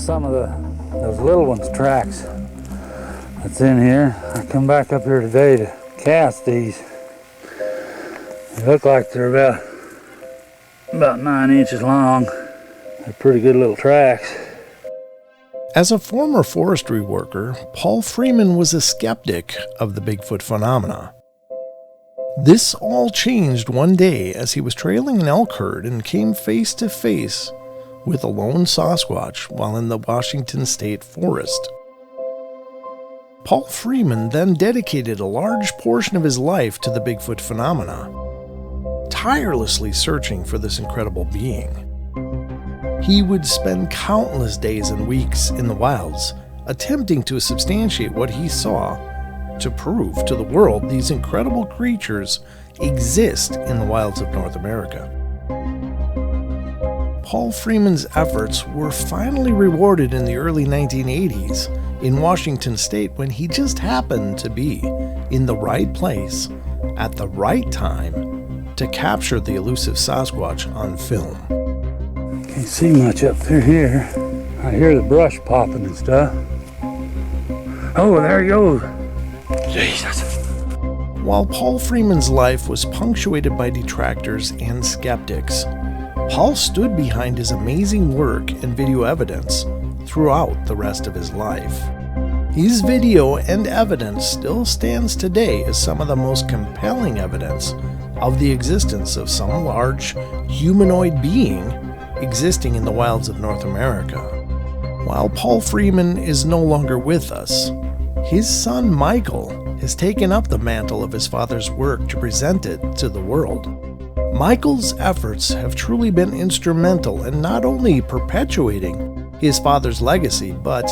some of those little ones' tracks that's in here. I come back up here today to cast these. They look like they're about 9 inches long. They're pretty good little tracks. As a former forestry worker, Paul Freeman was a skeptic of the Bigfoot phenomena. This all changed one day as he was trailing an elk herd and came face to face with a lone Sasquatch while in the Washington State Forest. Paul Freeman then dedicated a large portion of his life to the Bigfoot phenomena, tirelessly searching for this incredible being. He would spend countless days and weeks in the wilds, attempting to substantiate what he saw, to prove to the world these incredible creatures exist in the wilds of North America. Paul Freeman's efforts were finally rewarded in the early 1980s in Washington State when he just happened to be in the right place at the right time to capture the elusive Sasquatch on film. Can't see much up through here. I hear the brush popping and stuff. Oh, there he goes. Jesus. While Paul Freeman's life was punctuated by detractors and skeptics, Paul stood behind his amazing work and video evidence throughout the rest of his life. His video and evidence still stands today as some of the most compelling evidence of the existence of some large humanoid being existing in the wilds of North America. While Paul Freeman is no longer with us, his son Michael has taken up the mantle of his father's work to present it to the world. Michael's efforts have truly been instrumental in not only perpetuating his father's legacy, but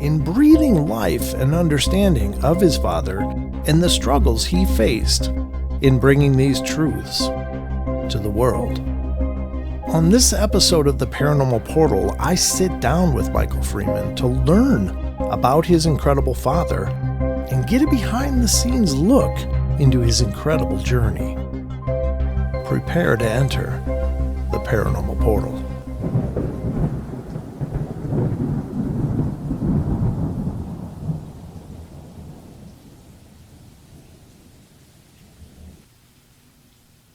in breathing life and understanding of his father and the struggles he faced in bringing these truths to the world. On this episode of the Paranormal Portal, I sit down with Michael Freeman to learn about his incredible father and get a behind-the-scenes look into his incredible journey. Prepare to enter the Paranormal Portal.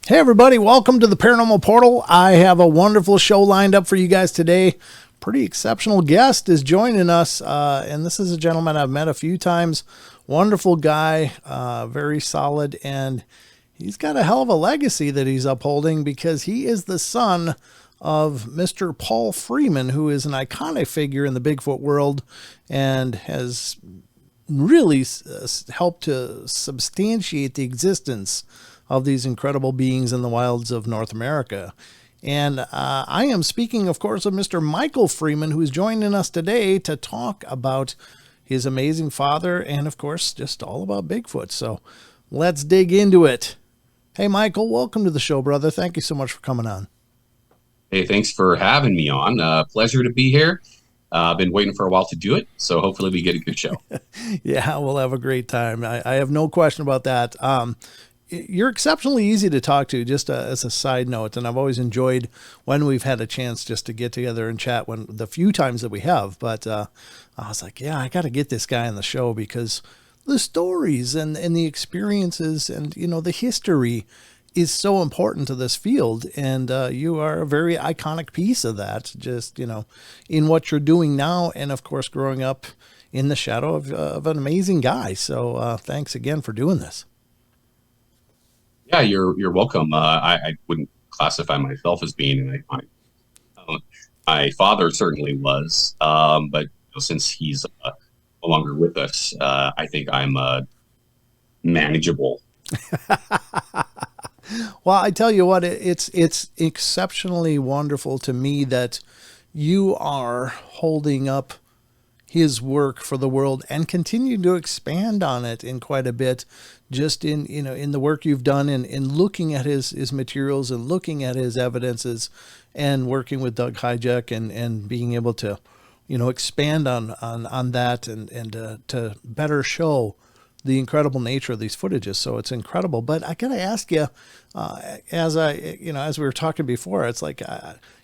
Hey everybody, welcome to the Paranormal Portal. I have a wonderful show lined up for you guys today. Pretty exceptional guest is joining us, and this is a gentleman I've met a few times. Wonderful guy, very solid, and he's got a hell of a legacy that he's upholding because he is the son of Mr. Paul Freeman, who is an iconic figure in the Bigfoot world and has really helped to substantiate the existence of these incredible beings in the wilds of North America. And I am speaking, of course, of Mr. Michael Freeman, who is joining us today to talk about his amazing father and, of course, just all about Bigfoot. So let's dig into it. Hey, Michael, welcome to the show, brother. Thank you so much for coming on. Hey, thanks for having me on. Pleasure to be here. I've been waiting for a while to do it, so hopefully we get a good show. Yeah, we'll have a great time. I have no question about that. You're exceptionally easy to talk to, just as a side note, and I've always enjoyed when we've had a chance just to get together and chat when the few times that we have. But I was like, yeah, I got to get this guy on the show because the stories and the experiences and, you know, the history is so important to this field. And you are a very iconic piece of that, just, you know, in what you're doing now. And of course, growing up in the shadow of an amazing guy. So thanks again for doing this. Yeah, you're welcome. I wouldn't classify myself as being an iconic. My father certainly was, but you know, since he's no longer with us, I think I'm manageable. Well, I tell you what, it's exceptionally wonderful to me that you are holding up his work for the world and continue to expand on it in quite a bit, just in, you know, in the work you've done in looking at his materials and looking at his evidences and working with Doug Hijack and being able to, you know, expand on that and to better show the incredible nature of these footages. So it's incredible. But I got to ask you, as we were talking before, it's like,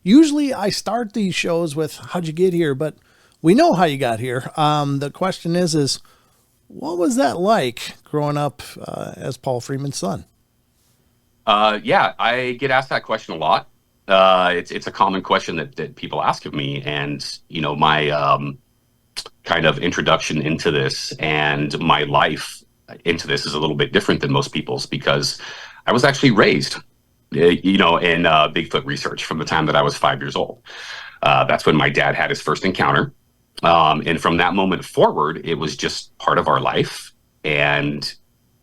usually I start these shows with how'd you get here? But we know how you got here. The question is what was that like growing up as Paul Freeman's son? Yeah, I get asked that question a lot. It's a common question that people ask of me, and my kind of introduction into this and my life into this is a little bit different than most people's, because I was actually raised, in Bigfoot research from the time that I was 5 years old. That's when my dad had his first encounter. And from that moment forward, it was just part of our life. And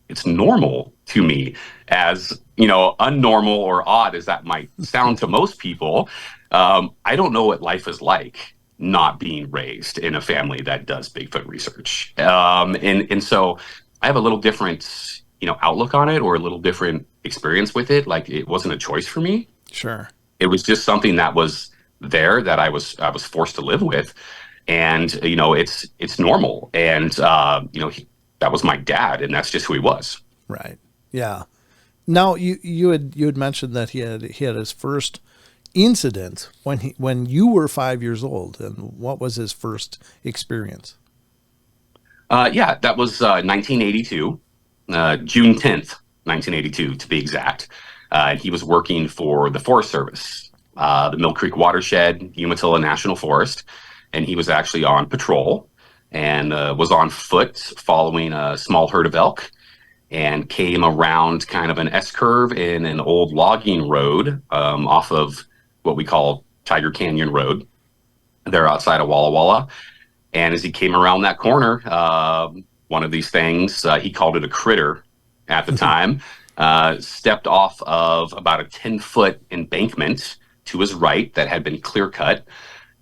it's normal to me, as, unnormal or odd as that might sound to most people. I don't know what life is like not being raised in a family that does Bigfoot research. And so I have a little different, outlook on it, or a little different experience with it. Like, it wasn't a choice for me. Sure. It was just something that was there that I was forced to live with. And, it's normal. And, that was my dad, and that's just who he was. Right. Yeah. Now you had mentioned that he had his first incident when you were 5 years old, and what was his first experience? Yeah, that was 1982, June 10th, 1982 to be exact. He was working for the Forest Service, the Mill Creek Watershed, Umatilla National Forest, and he was actually on patrol and was on foot following a small herd of elk, and came around kind of an S-curve in an old logging road off of what we call Tiger Canyon Road. They're outside of Walla Walla. And as he came around that corner, one of these things, he called it a critter at the time, stepped off of about a 10-foot embankment to his right that had been clear cut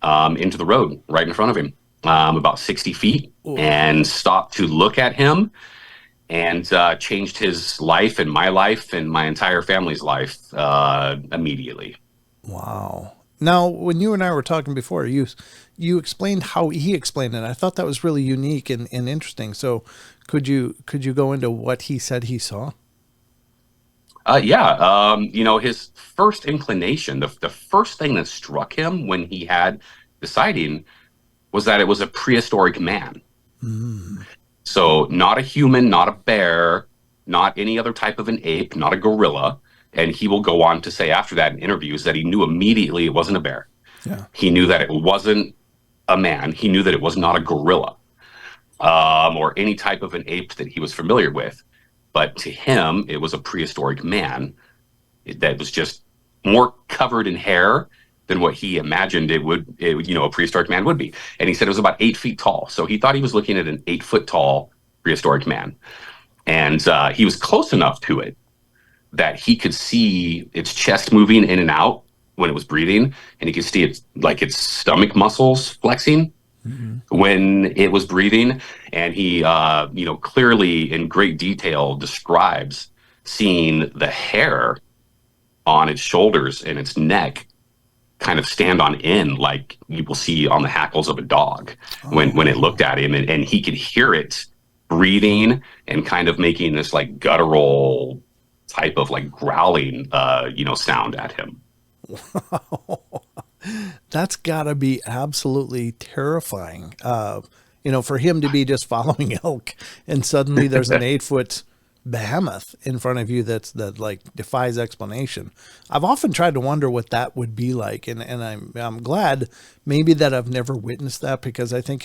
into the road right in front of him, about 60 feet, and stopped to look at him, and changed his life and my entire family's life immediately. Wow. Now, when you and I were talking before, you explained how he explained it. I thought that was really unique and interesting. So could you go into what he said he saw? Yeah. His first inclination, the first thing that struck him when he had the sighting was that it was a prehistoric man. So not a human, not a bear, not any other type of an ape, not a gorilla. And he will go on to say after that in interviews that he knew immediately it wasn't a bear. Yeah. He knew that it wasn't a man. He knew that it was not a gorilla or any type of an ape that he was familiar with. But to him, it was a prehistoric man that was just more covered in hair than what he imagined a prehistoric man would be. And he said it was about 8 feet tall. So he thought he was looking at an 8-foot tall prehistoric man. And he was close enough to it that he could see its chest moving in and out when it was breathing, and he could see its stomach muscles flexing when it was breathing. And he, clearly in great detail describes seeing the hair on its shoulders and its neck kind of stand on end, like you will see on the hackles of a dog when it looked at him, and he could hear it breathing and kind of making this like guttural type of like growling, sound at him. That's gotta be absolutely terrifying. For him to be just following elk and suddenly there's an 8-foot behemoth in front of you that like defies explanation. I've often tried to wonder what that would be like, and I'm glad maybe that I've never witnessed that, because I think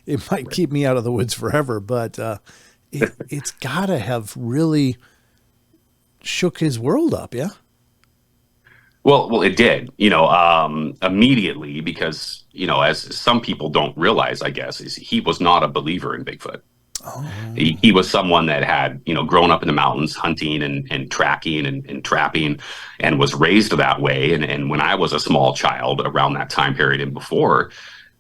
it might keep me out of the woods forever. But it's gotta have really shook his world up, yeah. Well, it did, immediately, because, as some people don't realize, I guess, is he was not a believer in Bigfoot. Oh. He was someone that had, grown up in the mountains, hunting and tracking and trapping, and was raised that way. And when I was a small child around that time period and before,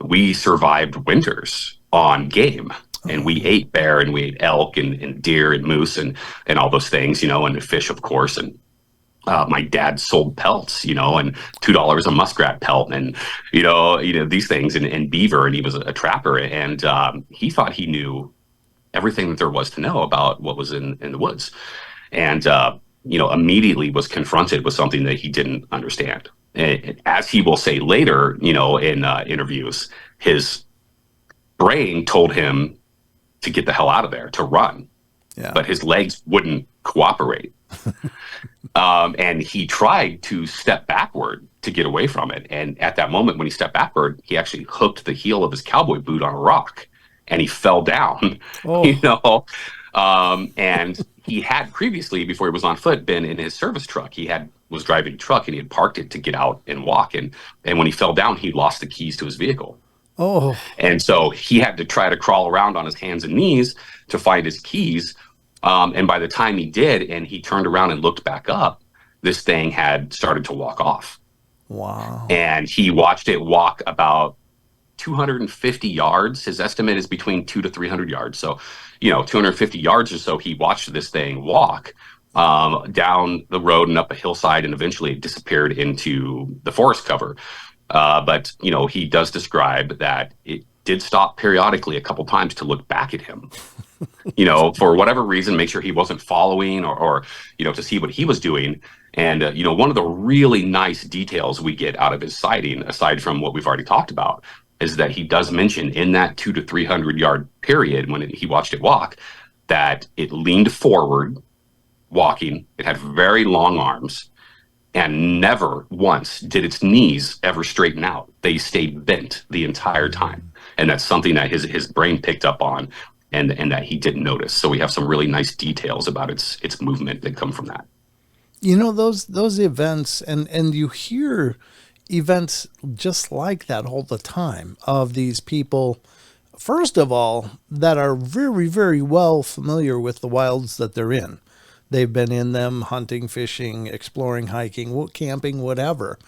we survived winters on game. And we ate bear and we ate elk and deer and moose and all those things, and fish, of course. And my dad sold pelts, and $2 a muskrat pelt, and these things, and beaver, and he was a trapper, and he thought he knew everything that there was to know about what was in the woods, and immediately was confronted with something that he didn't understand. And as he will say later, in interviews, his brain told him to get the hell out of there, to run. Yeah. But his legs wouldn't cooperate. And he tried to step backward to get away from it. And at that moment, when he stepped backward, he actually hooked the heel of his cowboy boot on a rock and he fell down, and he had previously, before he was on foot, been in his service truck. Was driving a truck and he had parked it to get out and walk. And when he fell down, he lost the keys to his vehicle. Oh. And so he had to try to crawl around on his hands and knees to find his keys. And by the time he did, and he turned around and looked back up, this thing had started to walk off. Wow. And he watched it walk about 250 yards. His estimate is between 200 to 300 yards. So, 250 yards or so, he watched this thing walk down the road and up a hillside, and eventually it disappeared into the forest cover. But he does describe that it did stop periodically a couple times to look back at him, for whatever reason, make sure he wasn't following or to see what he was doing. And, one of the really nice details we get out of his sighting, aside from what we've already talked about, is that he does mention in that 200 to 300 yard period when he watched it walk, that it leaned forward walking. It had very long arms, and never once did its knees ever straighten out. They stayed bent the entire time. And that's something that his brain picked up on and that he didn't notice. So we have some really nice details about its movement that come from that. Those events, and you hear events just like that all the time, of these people, first of all, that are very, very well familiar with the wilds that they're in. They've been in them hunting, fishing, exploring, hiking, camping, whatever.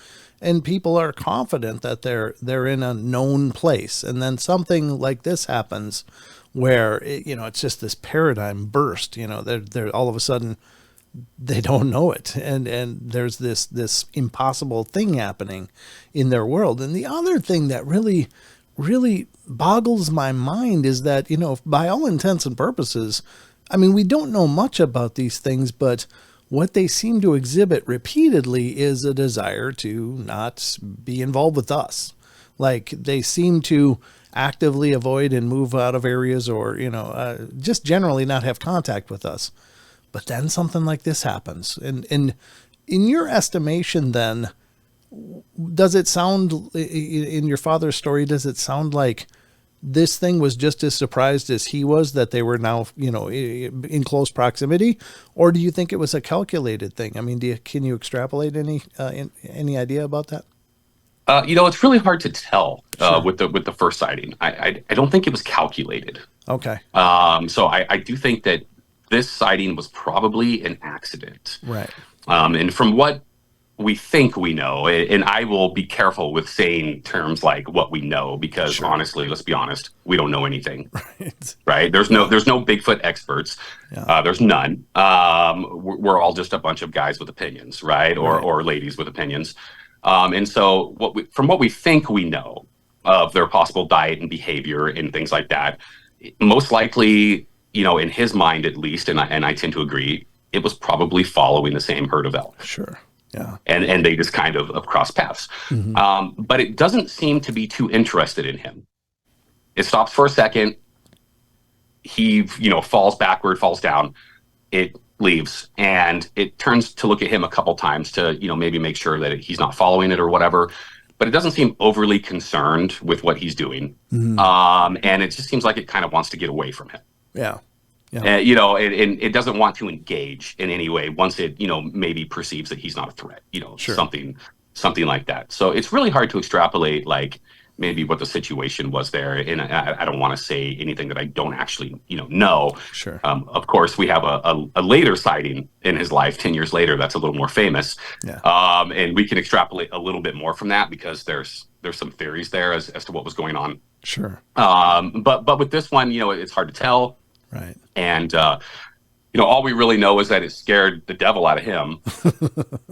And people are confident that they're in a known place. And then something like this happens where, it's just this paradigm burst. They're all of a sudden, they don't know it. And there's this impossible thing happening in their world. And the other thing that really, really boggles my mind is that, by all intents and purposes, we don't know much about these things, but what they seem to exhibit repeatedly is a desire to not be involved with us. Like, they seem to actively avoid and move out of areas, or, just generally not have contact with us. But then something like this happens. And in your estimation, then, does it sound, in your father's story, does it sound like this thing was just as surprised as he was that they were now, in close proximity? Or do you think it was a calculated thing? Can you extrapolate any idea about that? It's really hard to tell Sure. with the first sighting. I don't think it was calculated. Okay. So I do think that this sighting was probably an accident. Right. And from what we think we know, and I will be careful with saying terms like what we know, because Sure. honestly, let's be honest, we don't know anything. Right. Right? There's no Bigfoot experts. Yeah. There's none. We're all just a bunch of guys with opinions, right? Or ladies with opinions. And so from what we think we know of their possible diet and behavior and things like that, most likely, in his mind at least, and I tend to agree, it was probably following the same herd of elk. Sure. Yeah. And they just kind of cross paths. Mm-hmm. But it doesn't seem to be too interested in him. It stops for a second. He, falls backward, falls down. It leaves, and it turns to look at him a couple times to, maybe make sure that he's not following it or whatever. But it doesn't seem overly concerned with what he's doing. Mm-hmm. And it just seems like it kind of wants to get away from him. Yeah. Yeah. And it doesn't want to engage in any way once it, maybe perceives that he's not a threat, Sure. something like that. So it's really hard to extrapolate, like, maybe what the situation was there. And I don't want to say anything that I don't actually, know. Sure. Of course, we have a later sighting in his life, 10 years later, that's a little more famous. Yeah. And we can extrapolate a little bit more from that, because there's some theories there as to what was going on. Sure. But with this one, it's hard to tell. Right. And, all we really know is that it scared the devil out of him.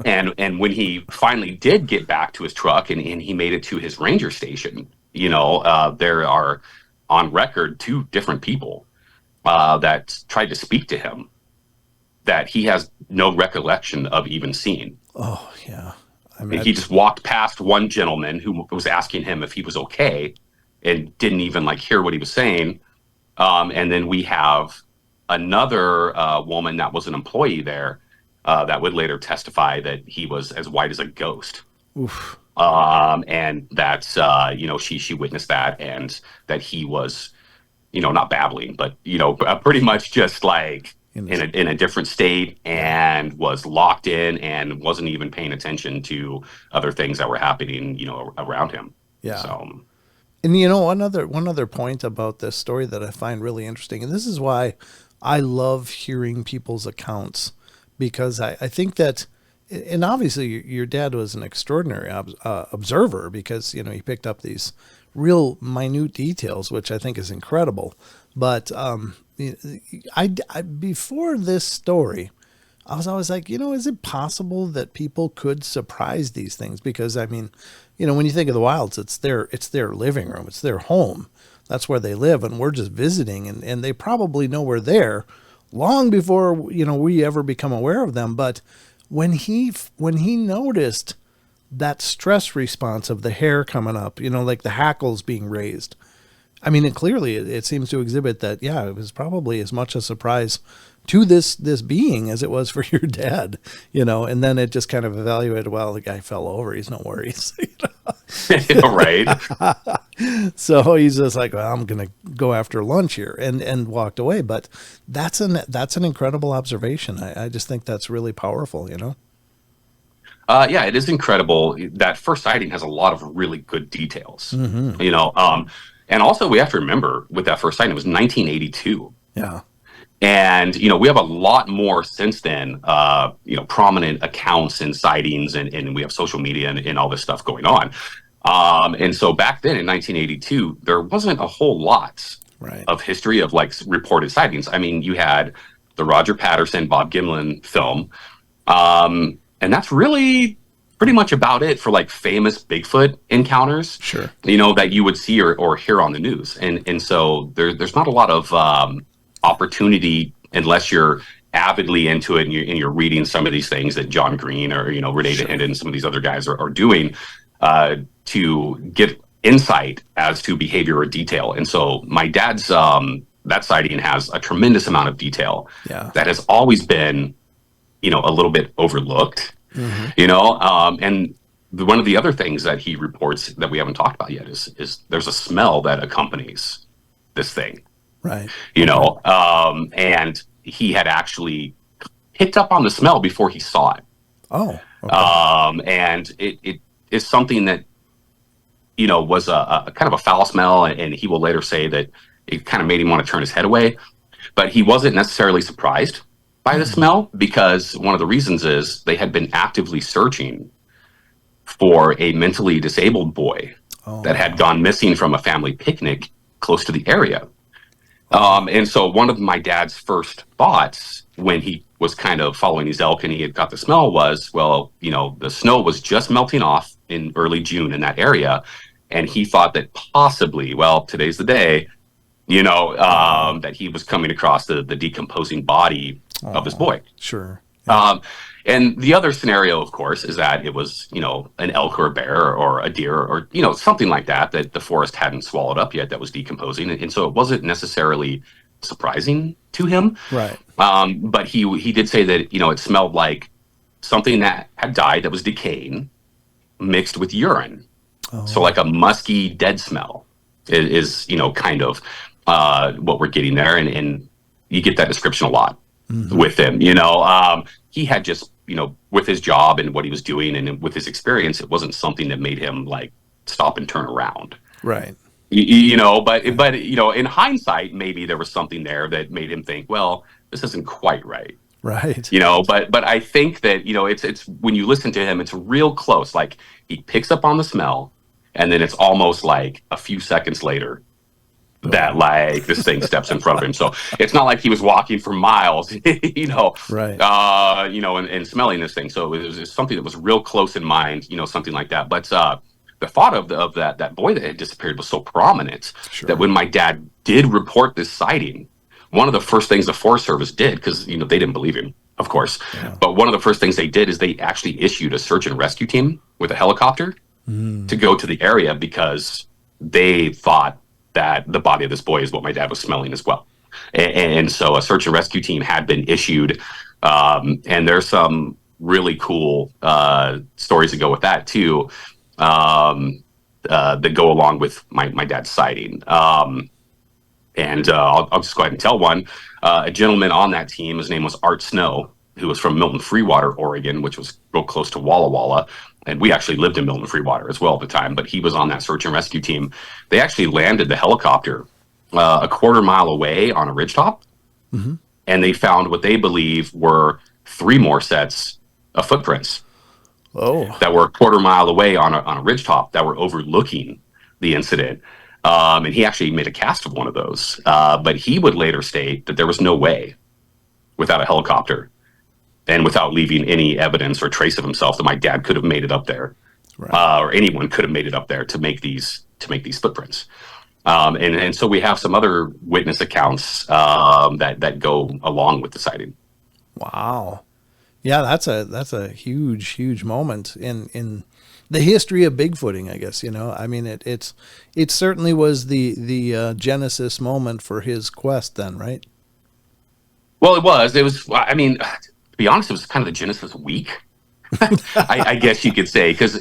and when he finally did get back to his truck and he made it to his ranger station, there are on record 2 different people that tried to speak to him that he has no recollection of even seeing. Oh, yeah. He just walked past one gentleman who was asking him if he was okay. and didn't even like hear what he was saying. And then we have another woman that was an employee there that would later testify that he was as white as a ghost. Oof. And that's she witnessed that, and that he was, not babbling, but pretty much just like in a different state, and was locked in and wasn't even paying attention to other things that were happening around him. Yeah. So, and one other point about this story that I find really interesting, and this is why I love hearing people's accounts, because I think that, and obviously your dad was an extraordinary observer, because he picked up these real minute details, which I think is incredible. But I before this story, I was always like, is it possible that people could surprise these things? Because I mean, when you think of the Wilds, it's their living room, it's their home, that's where they live, and we're just visiting, and they probably know we're there long before we ever become aware of them. But when he noticed that stress response of the hair coming up, like the hackles being raised, I mean, it seems to exhibit that, yeah, it was probably as much a surprise to this being as it was for your dad, and then it just kind of evaluated, well, the guy fell over, he's no worries. Right. So he's just like, well, I'm going to go after lunch here, and walked away. But that's an incredible observation. I just think that's really powerful, Yeah, it is incredible. That first sighting has a lot of really good details, and also we have to remember with that first sighting, it was 1982. Yeah. And, we have a lot more since then, prominent accounts and sightings, and we have social media and all this stuff going on. And so back then in 1982, there wasn't a whole lot of history of like reported sightings. I mean, you had the Roger Patterson, Bob Gimlin film. And that's really pretty much about it for like famous Bigfoot encounters, sure, that you would see or hear on the news. And so there's not a lot of opportunity, unless you're avidly into it and you're reading some of these things that John Green or Renee DeHenda and some of these other guys are doing to get insight as to behavior or detail. And so my dad's that sighting has a tremendous amount of detail that has always been a little bit overlooked. And one of the other things that he reports that we haven't talked about yet is there's a smell that accompanies this thing. Right. And he had actually picked up on the smell before he saw it. Oh. Okay. And it is something that, was a kind of a foul smell, and he will later say that it kind of made him want to turn his head away. But he wasn't necessarily surprised by the smell, because one of the reasons is they had been actively searching for a mentally disabled boy that had gone missing from a family picnic close to the area. And so one of my dad's first thoughts when he was kind of following his elk and he had got the smell was, well, the snow was just melting off in early June in that area. And he thought that possibly, well, today's the day, that he was coming across the decomposing body of his boy. Sure. Yeah. And the other scenario, of course, is that it was, an elk or a bear or a deer or, something like that the forest hadn't swallowed up yet that was decomposing. And so it wasn't necessarily surprising to him. Right. But he did say that, it smelled like something that had died that was decaying mixed with urine. Oh. So like a musky dead smell is kind of what we're getting there. And you get that description a lot with him. He had just, with his job and what he was doing and with his experience, it wasn't something that made him like stop and turn around. Right. But in hindsight, maybe there was something there that made him think, well, this isn't quite right. Right. But I think that, it's when you listen to him, it's real close. Like he picks up on the smell, and then it's almost like a few seconds later that like this thing steps in front of him. So it's not like he was walking for miles, right. And smelling this thing. So it was something that was real close in mind, something like that. But the thought of that boy that had disappeared was so prominent that when my dad did report this sighting, one of the first things the Forest Service did, because they didn't believe him, of course, but one of the first things they did is they actually issued a search and rescue team with a helicopter to go to the area, because they thought that the body of this boy is what my dad was smelling as well. And so a search and rescue team had been issued. And there's some really cool stories that go with that too, that go along with my dad's sighting. And I'll just go ahead and tell one. A gentleman on that team, his name was Art Snow, who was from Milton Freewater, Oregon, which was real close to Walla Walla. And we actually lived in Milton Freewater as well at the time, but he was on that search and rescue team. They actually landed the helicopter a quarter mile away on a ridgetop, and they found what they believe were 3 more sets of footprints that were a quarter mile away on a ridgetop that were overlooking the incident. And he actually made a cast of one of those. But he would later state that there was no way, without a helicopter and without leaving any evidence or trace of himself, that my dad could have made it up there, or anyone could have made it up there to make these footprints. And so we have some other witness accounts that go along with the sighting. Wow. Yeah, that's a huge moment in the history of Bigfooting, I guess. I mean, it certainly was the genesis moment for his quest then, right? Well, it was, I mean, to be honest, it was kind of the genesis week, I guess you could say, because,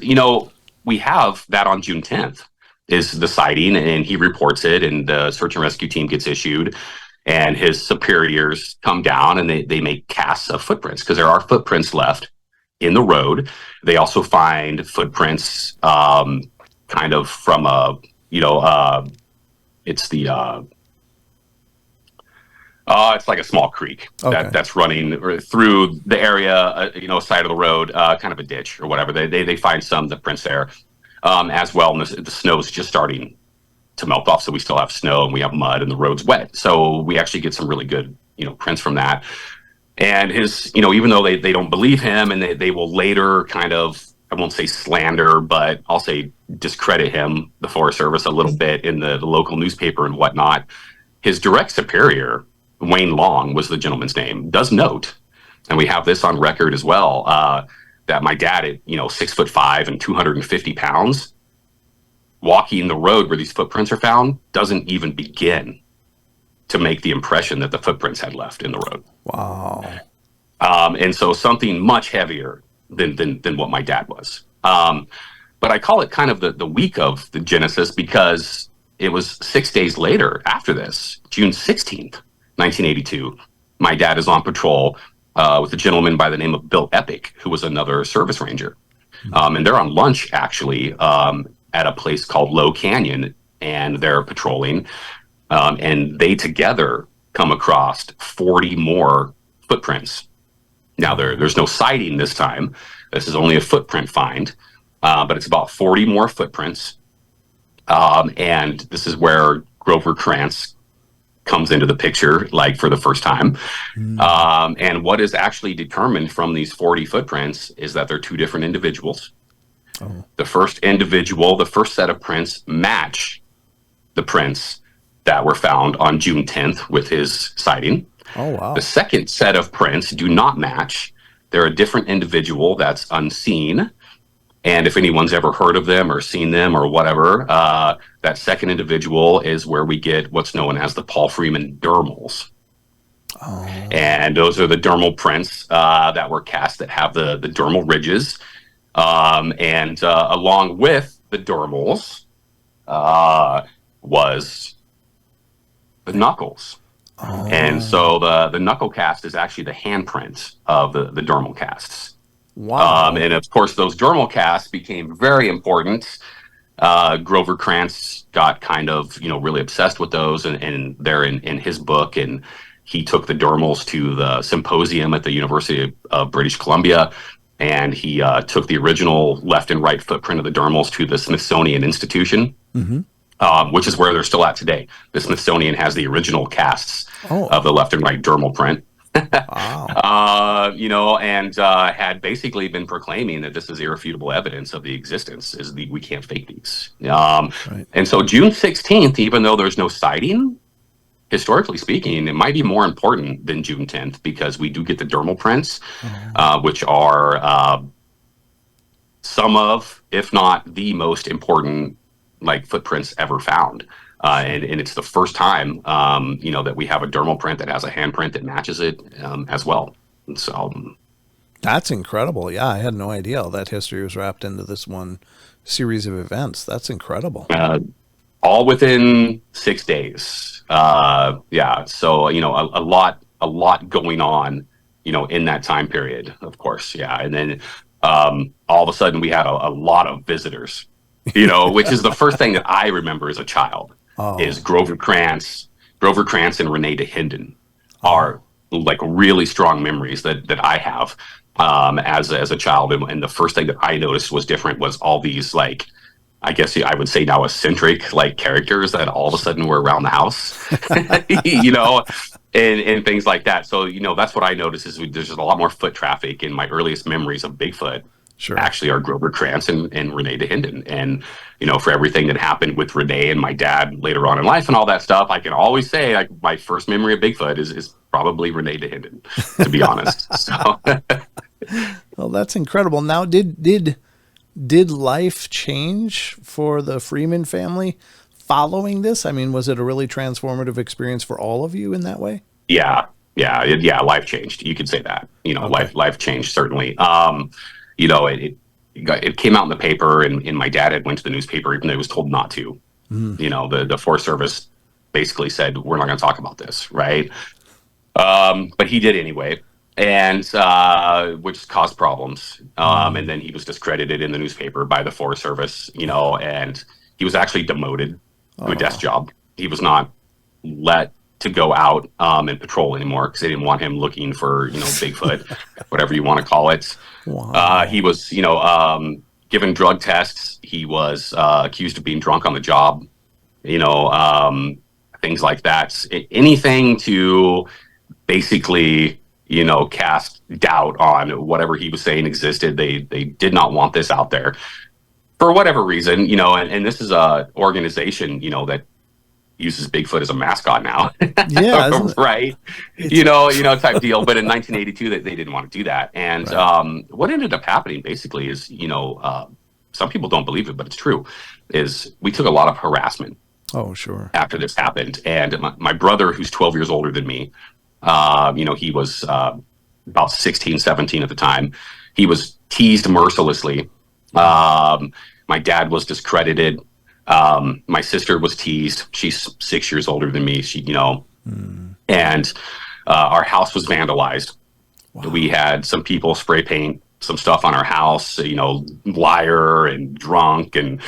we have that on June 10th is the sighting, and he reports it, and the search and rescue team gets issued, and his superiors come down and they make casts of footprints, because there are footprints left in the road. They also find footprints kind of from it's like a small creek that's running through the area, side of the road, kind of a ditch or whatever. They find some of the prints there as well. And the snow's just starting to melt off. So we still have snow and we have mud and the road's wet. So we actually get some really good, prints from that. And his, even though they don't believe him, and they will later kind of, I won't say slander, but I'll say discredit him, the Forest Service, a little bit in the local newspaper and whatnot. His direct superior, Wayne Long was the gentleman's name, does note, and we have this on record as well, that my dad at 6'5" and 250 pounds, walking the road where these footprints are found, doesn't even begin to make the impression that the footprints had left in the road. Wow. And so something much heavier than what my dad was. But I call it kind of the week of the genesis, because it was 6 days later after this, June 16th, 1982, my dad is on patrol with a gentleman by the name of Bill Epic, who was another service ranger. And they're on lunch, actually, at a place called Low Canyon, and they're patrolling. And they together come across 40 more footprints. Now, there's no sighting this time. This is only a footprint find, but it's about 40 more footprints. And this is where Grover Krantz comes into the picture, like, for the first time. And what is actually determined from these 40 footprints is that they're 2 different individuals. The first individual, the first set of prints, match the prints that were found on June 10th with his sighting. Oh, wow. The second set of prints do not match. They're a different individual that's unseen. And if anyone's ever heard of them or seen them or whatever, that second individual is where we get what's known as the Paul Freeman dermals. And those are the dermal prints that were cast that have the dermal ridges. And along with the dermals was the knuckles. And so the knuckle cast is actually the handprint of the dermal casts. Wow. And of course, those dermal casts became very important. Grover Krantz got kind of, really obsessed with those, and they're in his book. And he took the dermals to the symposium at the University of British Columbia, and he took the original left and right footprint of the dermals to the Smithsonian Institution, which is where they're still at today. The Smithsonian has the original casts of the left and right dermal print. Wow. And had basically been proclaiming that this is irrefutable evidence of the existence, we can't fake these. And so June 16th, even though there's no sighting, historically speaking, it might be more important than June 10th, because we do get the dermal prints, which are some of, if not the most important like footprints ever found. And it's the first time, that we have a dermal print that has a handprint that matches it as well. And so That's incredible. Yeah, I had no idea all that history was wrapped into this one series of events. That's incredible. all within 6 days. Yeah. So, a lot going on, in that time period, of course. Yeah. And then all of a sudden we had a lot of visitors, which is the first thing that I remember as a child is Grover Krantz and Renee DeHinden are like really strong memories that I have as a child. And the first thing that I noticed was different was all these, like, I guess I would say now eccentric like characters that all of a sudden were around the house, and things like that. So, that's what I noticed is there's just a lot more foot traffic, and my earliest memories of Bigfoot actually are Grover Krantz and Renee DeHinden. And, for everything that happened with Renee and my dad later on in life and all that stuff, I can always say like my first memory of Bigfoot is probably Renee DeHinden, to be honest. So, well, that's incredible. Now, did life change for the Freeman family following this? I mean, was it a really transformative experience for all of you in that way? Yeah. Life changed. You could say that, okay. Life changed, certainly. It came out in the paper, and my dad had went to the newspaper, even though he was told not to. The Forest Service basically said, we're not going to talk about this. Right. But he did anyway. And which caused problems. And then he was discredited in the newspaper by the Forest Service, and he was actually demoted to a desk job. He was not let to go out and patrol anymore because they didn't want him looking for, Bigfoot, whatever you want to call it. Wow. He was, given drug tests. He was accused of being drunk on the job, things like that. Anything to basically cast doubt on whatever he was saying existed. They did not want this out there for whatever reason, and this is a organization, that uses Bigfoot as a mascot now. Yeah. Right. Type deal. But in 1982, they didn't want to do that. And what ended up happening basically is, some people don't believe it, but it's true, is we took a lot of harassment. Oh, sure. After this happened. And my brother, who's 12 years older than me, he was about 16, 17 at the time. He was teased mercilessly. My dad was discredited. My sister was teased. She's 6 years older than me. And our house was vandalized. Wow. We had some people spray paint some stuff on our house, liar and drunk and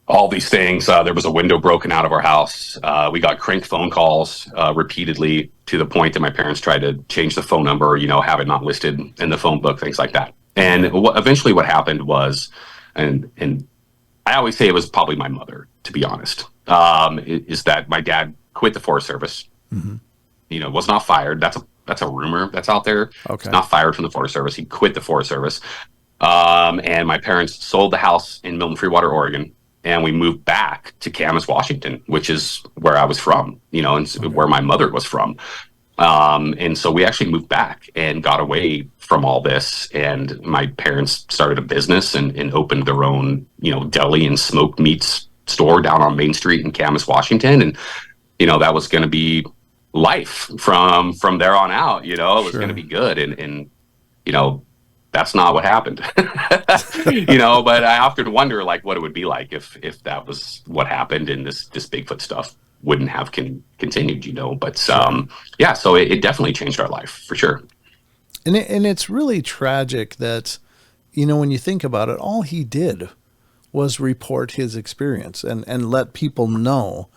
all these things. There was a window broken out of our house. We got crank phone calls repeatedly to the point that my parents tried to change the phone number, have it not listed in the phone book, things like that. And eventually what happened was, and I always say it was probably my mother, to be honest, is that my dad quit the Forest Service. Mm-hmm. Was not fired. That's a rumor that's out there. Okay. He's not fired from the Forest Service. He quit the Forest Service. And my parents sold the house in Milton Freewater, Oregon. And we moved back to Camas, Washington, which is where I was from, and where my mother was from. And so we actually moved back and got away from all this. And my parents started a business and opened their own, deli and smoked meats store down on Main Street in Camas, Washington. And, that was going to be life from there on out. It was going to be good. And that's not what happened, but I often wonder like what it would be like if that was what happened and this Bigfoot stuff wouldn't have continued, but so it definitely changed our life for sure. And it's really tragic that, when you think about it, all he did was report his experience and let people know.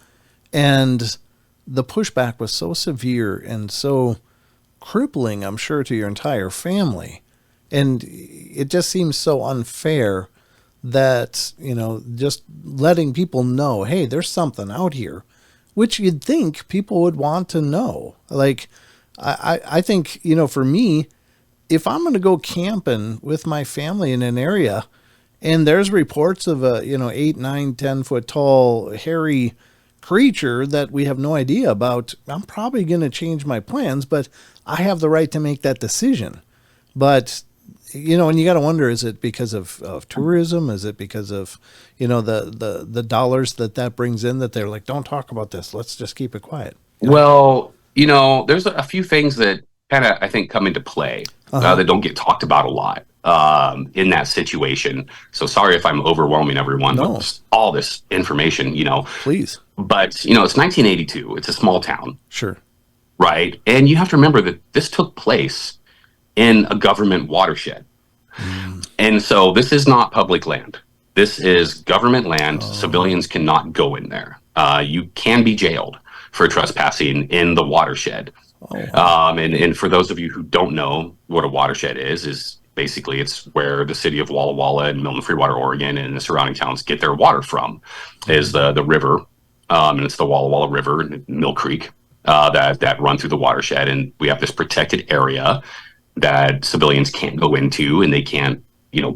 And the pushback was so severe and so crippling, I'm sure, to your entire family. And it just seems so unfair that, just letting people know, hey, there's something out here, which you'd think people would want to know. Like, I think, for me, if I'm going to go camping with my family in an area and there's reports of a, 8, 9, 10 foot tall, hairy creature that we have no idea about, I'm probably going to change my plans, but I have the right to make that decision. But And you got to wonder, is it because of tourism? Is it because of, the dollars that brings in, that they're like, don't talk about this. Let's just keep it quiet. Well, there's a few things that kind of, I think, come into play that don't get talked about a lot in that situation. So sorry if I'm overwhelming everyone with all this information, Please. But, it's 1982. It's a small town. Sure. Right. And you have to remember that this took place in a government watershed. And so this is not public land. This is government land. Civilians cannot go in there. You can be jailed for trespassing in the watershed. And for those of you who don't know what a watershed is basically it's where the city of Walla Walla and Milton Freewater, Oregon, and the surrounding towns get their water from, is the river. And it's the Walla Walla River and Mill Creek that run through the watershed. And we have this protected area that civilians can't go into, and they can't,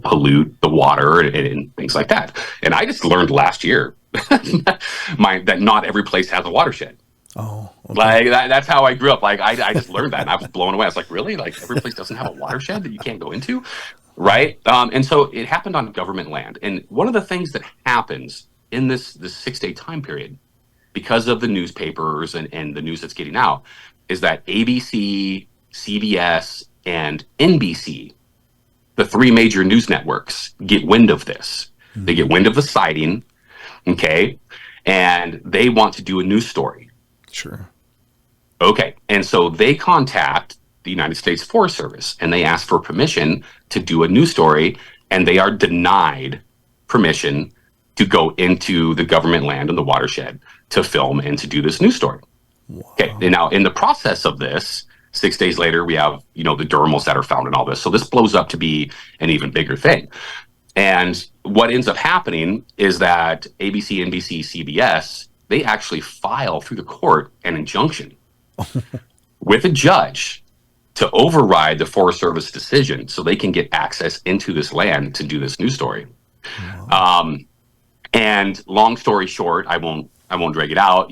pollute the water and things like that. And I just learned last year that not every place has a watershed. Oh, okay. Like that's how I grew up. Like I just learned that, and I was blown away. I was like, really? Like every place doesn't have a watershed that you can't go into, right? And so it happened on government land. And one of the things that happens in this 6-day time period, because of the newspapers and the news that's getting out, is that ABC, CBS, and NBC, the three major news networks, get wind of this. They get wind of the sighting, okay, and they want to do a news story. Sure. Okay, and so they contact the United States Forest Service, and they ask for permission to do a news story, and they are denied permission to go into the government land and the watershed to film and to do this news story. Wow. Okay, and now in the process of this, 6 days later, we have, the dermals that are found and all this. So this blows up to be an even bigger thing. And what ends up happening is that ABC, NBC, CBS, they actually file through the court an injunction with a judge to override the Forest Service decision so they can get access into this land to do this news story. Wow. And long story short, I won't drag it out,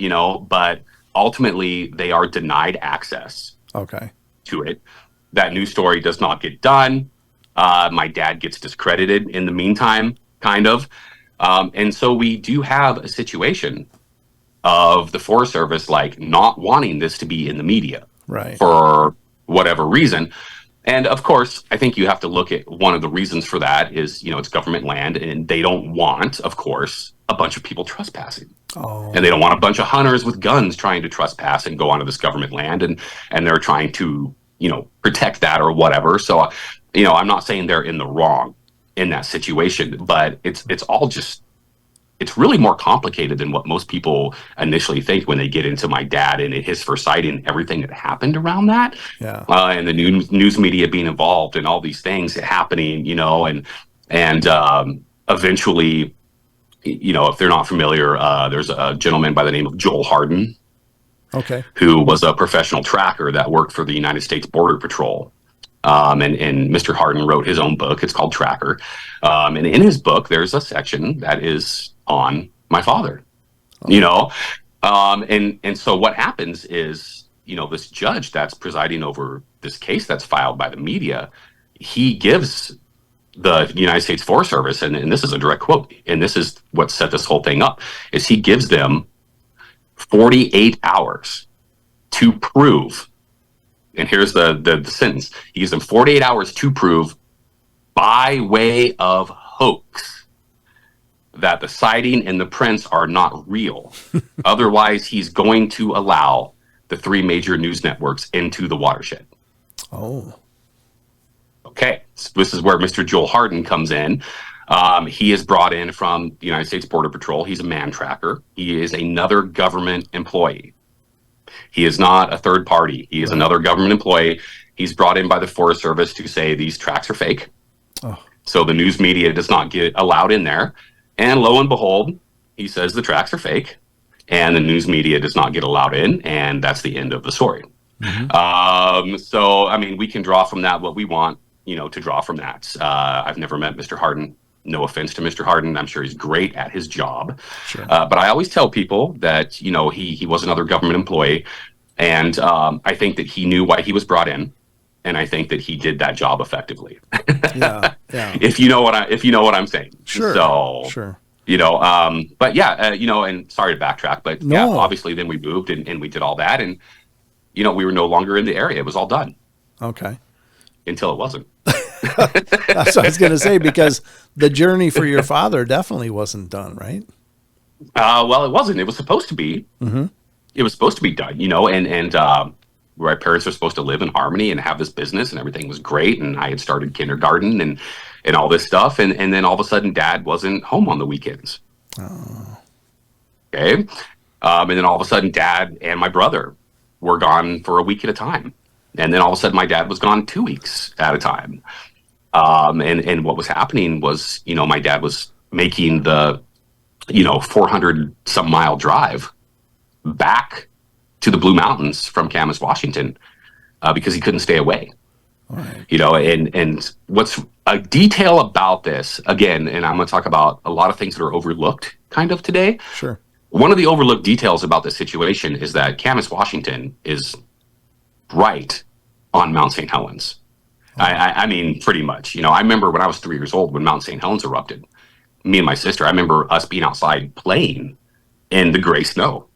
but ultimately they are denied access to it. That news story does not get done. My dad gets discredited in the meantime, kind of. And so we do have a situation of the Forest Service not wanting this to be in the media, right, for whatever reason. And of course, I think you have to look at one of the reasons for that is, it's government land, and they don't want, of course, a bunch of people trespassing. And they don't want a bunch of hunters with guns trying to trespass and go onto this government land, and they're trying to, protect that or whatever. So, I'm not saying they're in the wrong in that situation, but it's all just, it's really more complicated than what most people initially think when they get into my dad and his first sighting, everything that happened around that. Yeah. And the news media being involved and all these things happening, and eventually, if they're not familiar, there's a gentleman by the name of Joel Harden, who was a professional tracker that worked for the United States Border Patrol. And Mr. Harden wrote his own book. It's called Tracker. And in his book, there's a section that is on my father, and so what happens is, this judge that's presiding over this case that's filed by the media, he gives the United States Forest Service, and this is a direct quote, and this is what set this whole thing up, is he gives them 48 hours to prove, and here's the sentence, he gives them 48 hours to prove by way of hoax that the sighting and the prints are not real. Otherwise, he's going to allow the three major news networks into the watershed. Okay, so this is where Mr. Joel Harden comes in. He is brought in from the United States Border Patrol. He's a man tracker. He is another government employee. He is not a third party. He is another government employee. He's brought in by the Forest Service to say these tracks are fake. So the news media does not get allowed in there. And lo and behold, he says the tracks are fake, and the news media does not get allowed in, and that's the end of the story. So, I mean, we can draw from that what we want, to draw from that. I've never met Mr. Harden. No offense to Mr. Harden. I'm sure he's great at his job. Sure. But I always tell people that, he was another government employee, and I think that he knew why he was brought in. and I think that he did that job effectively. Yeah. If you know what I'm saying. Sure. So, sure. But yeah, and sorry to backtrack, but No. yeah, obviously then we moved and we did all that, and we were no longer in the area. It was all done. Okay. Until it wasn't. That's what I was going to say, because the journey for your father definitely wasn't done, right? Well, it wasn't. It was supposed to be. Mm-hmm. It was supposed to be done, and where my parents were supposed to live in harmony and have this business, and everything was great. And I had started kindergarten and all this stuff. And then all of a sudden, Dad wasn't home on the weekends. Oh. Okay. And then all of a sudden, Dad and my brother were gone for a week at a time. And then all of a sudden, my dad was gone 2 weeks at a time. And what was happening was, my dad was making the, 400 some mile drive back to the Blue Mountains from Camas, Washington, because he couldn't stay away. Right. And what's a detail about this, again, and I'm going to talk about a lot of things that are overlooked kind of today. Sure. One of the overlooked details about this situation is that Camas, Washington is right on Mount St. Helens. Oh. I mean, pretty much. I remember when I was 3 years old when Mount St. Helens erupted. Me and my sister, I remember us being outside playing in the gray snow.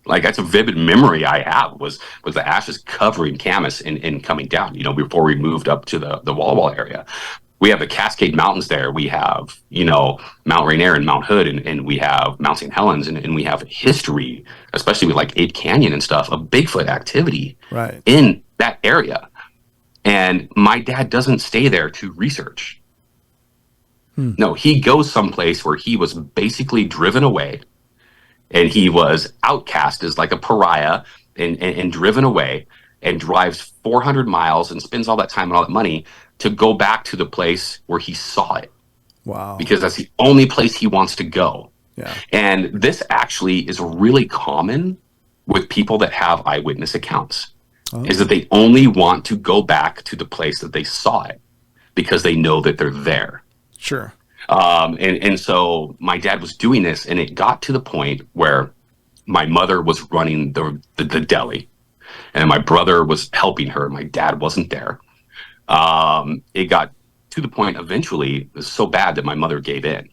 Like, that's a vivid memory I have, was the ashes covering Camas and coming down, before we moved up to the Walla Walla area. We have the Cascade Mountains there. We have, Mount Rainier and Mount Hood, and we have Mount St. Helens, and we have history, especially with like Ape Canyon and stuff, of Bigfoot activity in that area. And my dad doesn't stay there to research. No, he goes someplace where he was basically driven away, and he was outcast as like a pariah and driven away, and drives 400 miles and spends all that time and all that money to go back to the place where he saw it. Wow. Because that's the only place he wants to go. Yeah. And this actually is really common with people that have eyewitness accounts, is that they only want to go back to the place that they saw it because they know that they're there. Sure. And so my dad was doing this, and it got to the point where my mother was running the deli, and my brother was helping her. My dad wasn't there. It got to the point eventually, it was so bad that my mother gave in,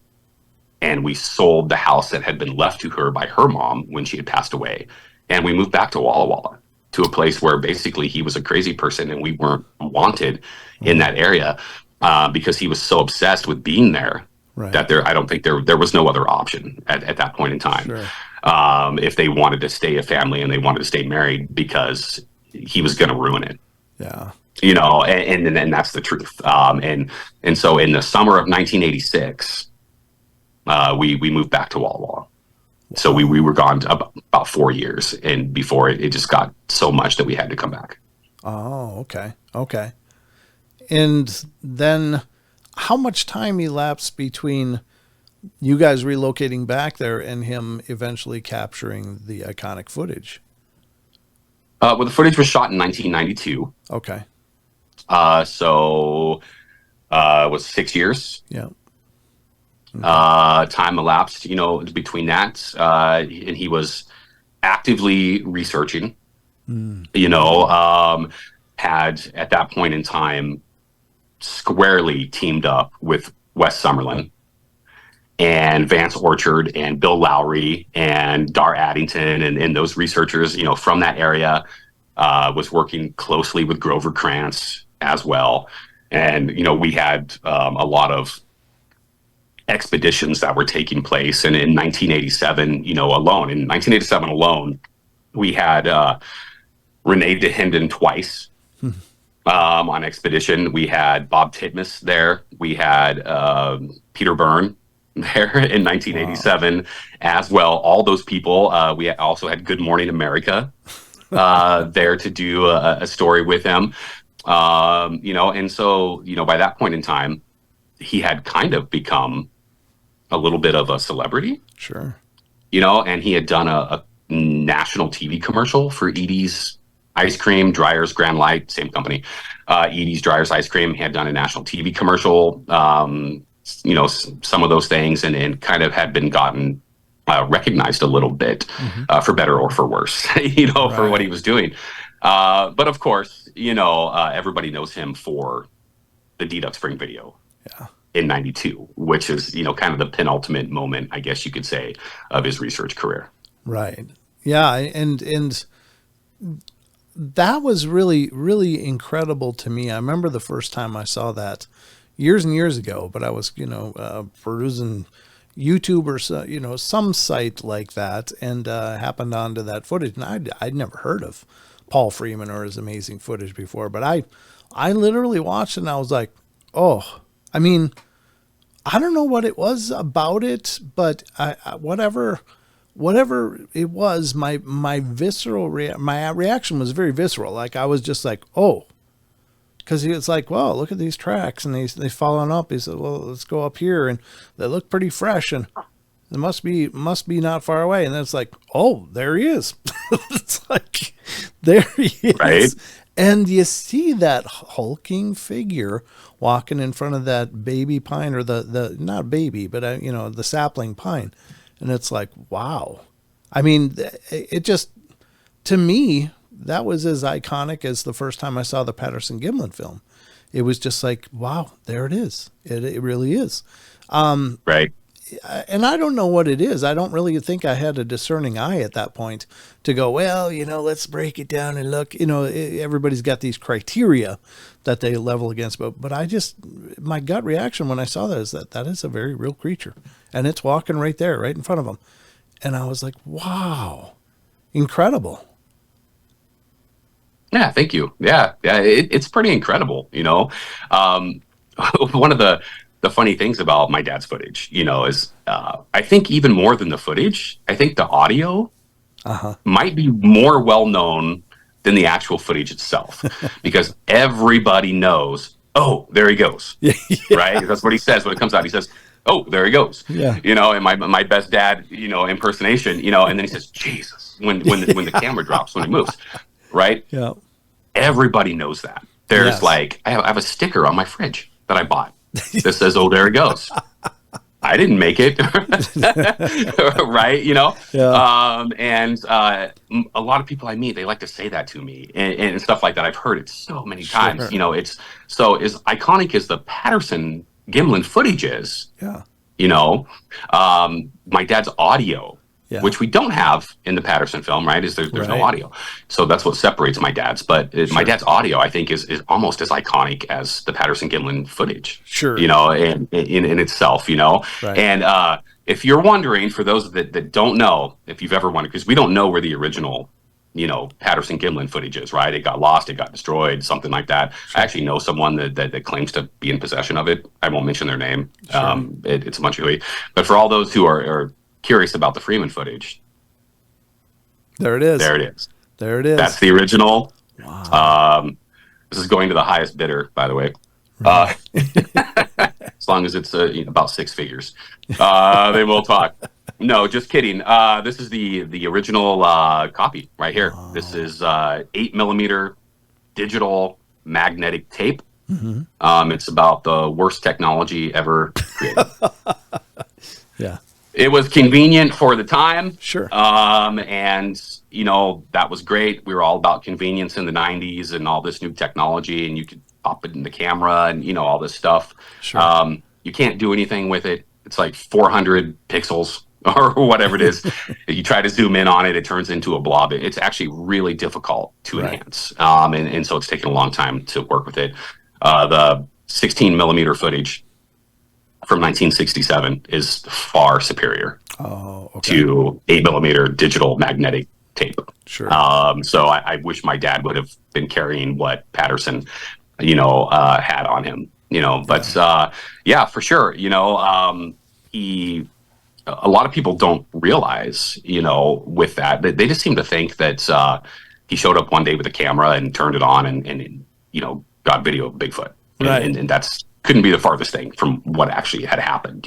and we sold the house that had been left to her by her mom when she had passed away. And we moved back to Walla Walla, to a place where basically he was a crazy person and we weren't wanted in that area, because he was so obsessed with being there that I don't think there was no other option at that point in time. Sure. If they wanted to stay a family and they wanted to stay married, because he was going to ruin it. Yeah. And that's the truth. And so in the summer of 1986, we moved back to Walla Walla. So we were gone about 4 years, and before it just got so much that we had to come back. Oh, okay. And then how much time elapsed between you guys relocating back there and him eventually capturing the iconic footage? Well, the footage was shot in 1992. Okay. So it was 6 years. Yeah. Time elapsed, between that, and he was actively researching, had at that point in time squarely teamed up with Wes Summerlin and Vance Orchard and Bill Lowry and Dar Addington and those researchers, from that area, was working closely with Grover Krantz as well. And, we had a lot of expeditions that were taking place. And in 1987, alone, we had Renee DeHinden twice on expedition. We had Bob Titmus there. We had Peter Byrne there in 1987 as well. All those people. We also had Good Morning America there to do a story with him. And so, by that point in time, he had kind of become a little bit of a celebrity. Sure. And he had done a national TV commercial for Edie's Ice Cream, Dryers, Grand Light, same company. Edie's, Dryers, Ice Cream. He had done a national TV commercial, some of those things, and kind of had been gotten recognized a little bit, for better or for worse, for what he was doing. But of course, everybody knows him for the Deduct Spring video in '92, which is, kind of the penultimate moment, I guess you could say, of his research career. Right. Yeah. And that was really, really incredible to me. I remember the first time I saw that years and years ago, but I was, perusing YouTube or some site like that, and happened onto that footage. And I'd never heard of Paul Freeman or his amazing footage before, but I literally watched it and I was like, oh, I mean, I don't know what it was about it, but whatever it was, my reaction was very visceral. Like I was just like, oh, because he was like, well, look at these tracks, and they following up. He said, well, let's go up here, and they look pretty fresh, and it must be not far away. And then it's like, oh, there he is. It's like, there he is. Right. And you see that hulking figure walking in front of that baby pine, or the not baby, but the sapling pine. And it's like, wow. I mean, it just, to me, that was as iconic as the first time I saw the Patterson-Gimlin film. It was just like, wow, there it is. It really is. Right. And I don't know what it is. I don't really think I had a discerning eye at that point to go, well, let's break it down and look. Everybody's got these criteria that they level against. But my gut reaction when I saw that is that is a very real creature. And it's walking right there, right in front of them. And I was like, wow, incredible. Yeah, thank you. Yeah, it's pretty incredible. One of the funny things about my dad's footage, is I think even more than the footage, I think the audio might be more well known than the actual footage itself, because everybody knows, oh, there he goes. Yeah. Right? That's what he says when it comes out. He says, oh, there he goes. Yeah. And my best dad, impersonation, and then he says, Jesus, when the camera drops, when it moves. Right? Yeah. Everybody knows that. There's I have a sticker on my fridge that I bought that says, oh, there it goes. I didn't make it. Right? Yeah. And a lot of people I meet, they like to say that to me and stuff like that. I've heard it so many times. It's so as iconic as the Patterson-Gimlin footage is. Yeah. My dad's audio, which we don't have in the Patterson film, right? There's no audio. So that's what separates my dad's. But my dad's audio, I think, is almost as iconic as the Patterson-Gimlin footage. Sure. In itself, Right. And if you're wondering, for those that don't know, if you've ever wondered, because we don't know where the original, Patterson-Gimlin footage is, right? It got lost, it got destroyed, something like that. Sure. I actually know someone that claims to be in possession of it. I won't mention their name. Sure. It's a bunch of, but for all those who are curious about the Freeman footage, there it is. That's the original. Wow. This is going to the highest bidder, by the way. Right. As long as it's about six figures, they will talk. No, just kidding. This is the original copy right here. Oh. This is 8mm digital magnetic tape. Mm-hmm. It's about the worst technology ever created. Yeah. It was convenient for the time. Sure. And, that was great. We were all about convenience in the 90s and all this new technology, and you could pop it in the camera and, all this stuff. Sure. You can't do anything with it. It's like 400 pixels or whatever it is. You try to zoom in on it, it turns into a blob. It's actually really difficult to enhance. And so it's taken a long time to work with it. The 16mm footage from 1967 is far superior to 8mm digital magnetic tape. Sure. So I wish my dad would have been carrying what Patterson, had on him, but for sure. A lot of people don't realize, with that, they just seem to think that he showed up one day with a camera and turned it on and got video of Bigfoot. Right. And that's couldn't be the farthest thing from what actually had happened.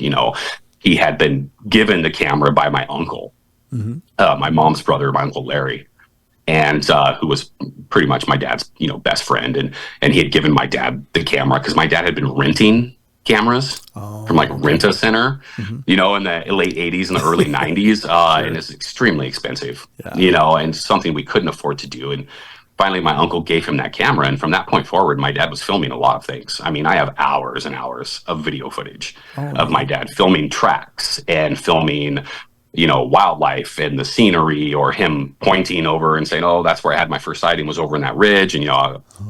He had been given the camera by my uncle, my mom's brother, my Uncle Larry, and who was pretty much my dad's, best friend. And he had given my dad the camera because my dad had been renting cameras from Rent-A-Center, in the late 80s and the early 90s. Sure. And it's extremely expensive, and something we couldn't afford to do. And finally my uncle gave him that camera, and from that point forward, my dad was filming a lot of things. I mean, I have hours and hours of video footage of my dad filming tracks and filming, wildlife and the scenery, or him pointing over and saying, oh, that's where I had my first sighting, was over in that ridge. And,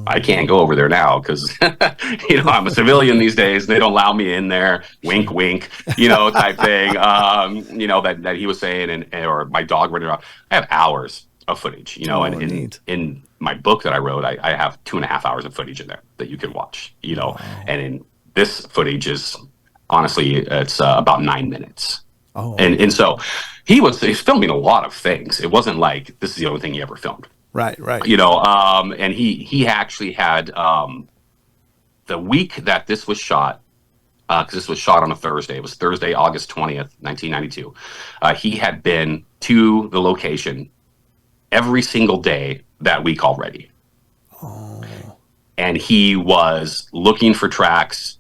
I can't go over there now because, I'm a civilian these days. They don't allow me in there. Wink, wink, type thing, that he was saying, or my dog running around. I have hours of footage, and in my book that I wrote, I have 2.5 hours of footage in there that you can watch, and in this footage is honestly, it's about 9 minutes. Oh, and so he's filming a lot of things. It wasn't like this is the only thing he ever filmed. Right. And he actually had the week that this was shot, because this was shot on a Thursday. It was Thursday, August 20th, 1992. He had been to the location every single day that week already. Oh. And he was looking for tracks.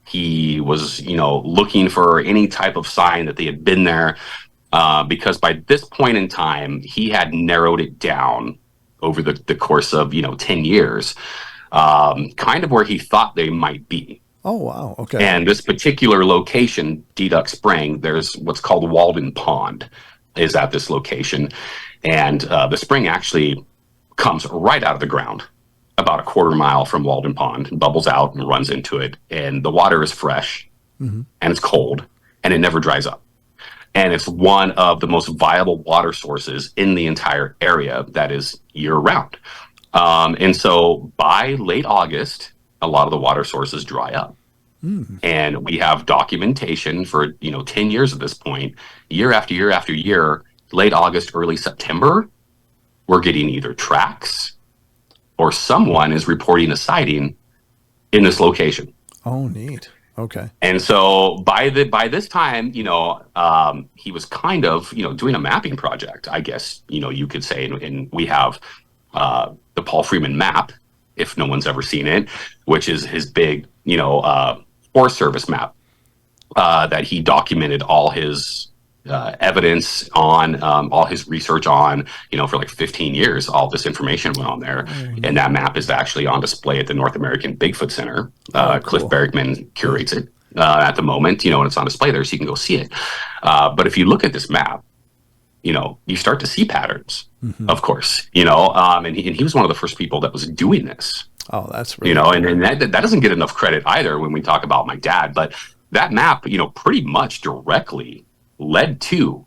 He was, looking for any type of sign that they had been there, because by this point in time, he had narrowed it down over the course of, 10 years, kind of where he thought they might be. Oh, wow. Okay. And this particular location, Deduck Spring, there's what's called Walden Pond is at this location. And the spring actually comes right out of the ground, about a 1/4 mile from Walden Pond, bubbles out and runs into it. And the water is fresh, and it's cold, and it never dries up. And it's one of the most viable water sources in the entire area that is year round. And so by late August, a lot of the water sources dry up. And we have documentation for, 10 years at this point, year after year after year, late August, early September, we're getting either tracks or someone is reporting a sighting in this location. Oh, neat. Okay. And so by this time, he was kind of, doing a mapping project, I guess, you could say. And we have the Paul Freeman map, if no one's ever seen it, which is his big, Forest Service map that he documented all his evidence on, all his research on, for like 15 years. All this information went on there. And that map is actually on display at the North American Bigfoot Center. Cool. Cliff Bergman curates it at the moment, and it's on display there, so you can go see it. But if you look at this map, you start to see patterns, of course, and he was one of the first people that was doing this. Oh, that's really cool. And that doesn't get enough credit either when we talk about my dad. But that map, pretty much directly led to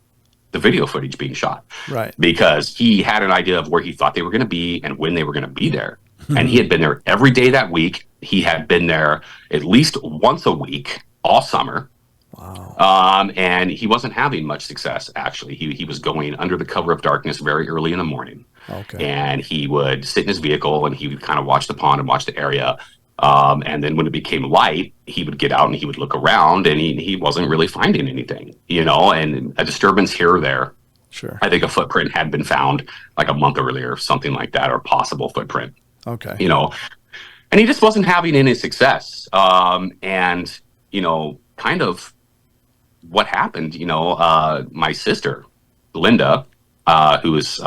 the video footage being shot. Right. Because he had an idea of where he thought they were going to be and when they were going to be there. And he had been there every day that week. He had been there at least once a week all summer. Wow. And he wasn't having much success, actually. He was going under the cover of darkness very early in the morning. Okay. And he would sit in his vehicle and he would kind of watch the pond and watch the area. And then when it became light, he would get out and he would look around, and he wasn't really finding anything, and a disturbance here or there. Sure. I think a footprint had been found like a month earlier, something like that, or possible footprint. Okay. And he just wasn't having any success. And, kind of what happened, my sister, Linda, who is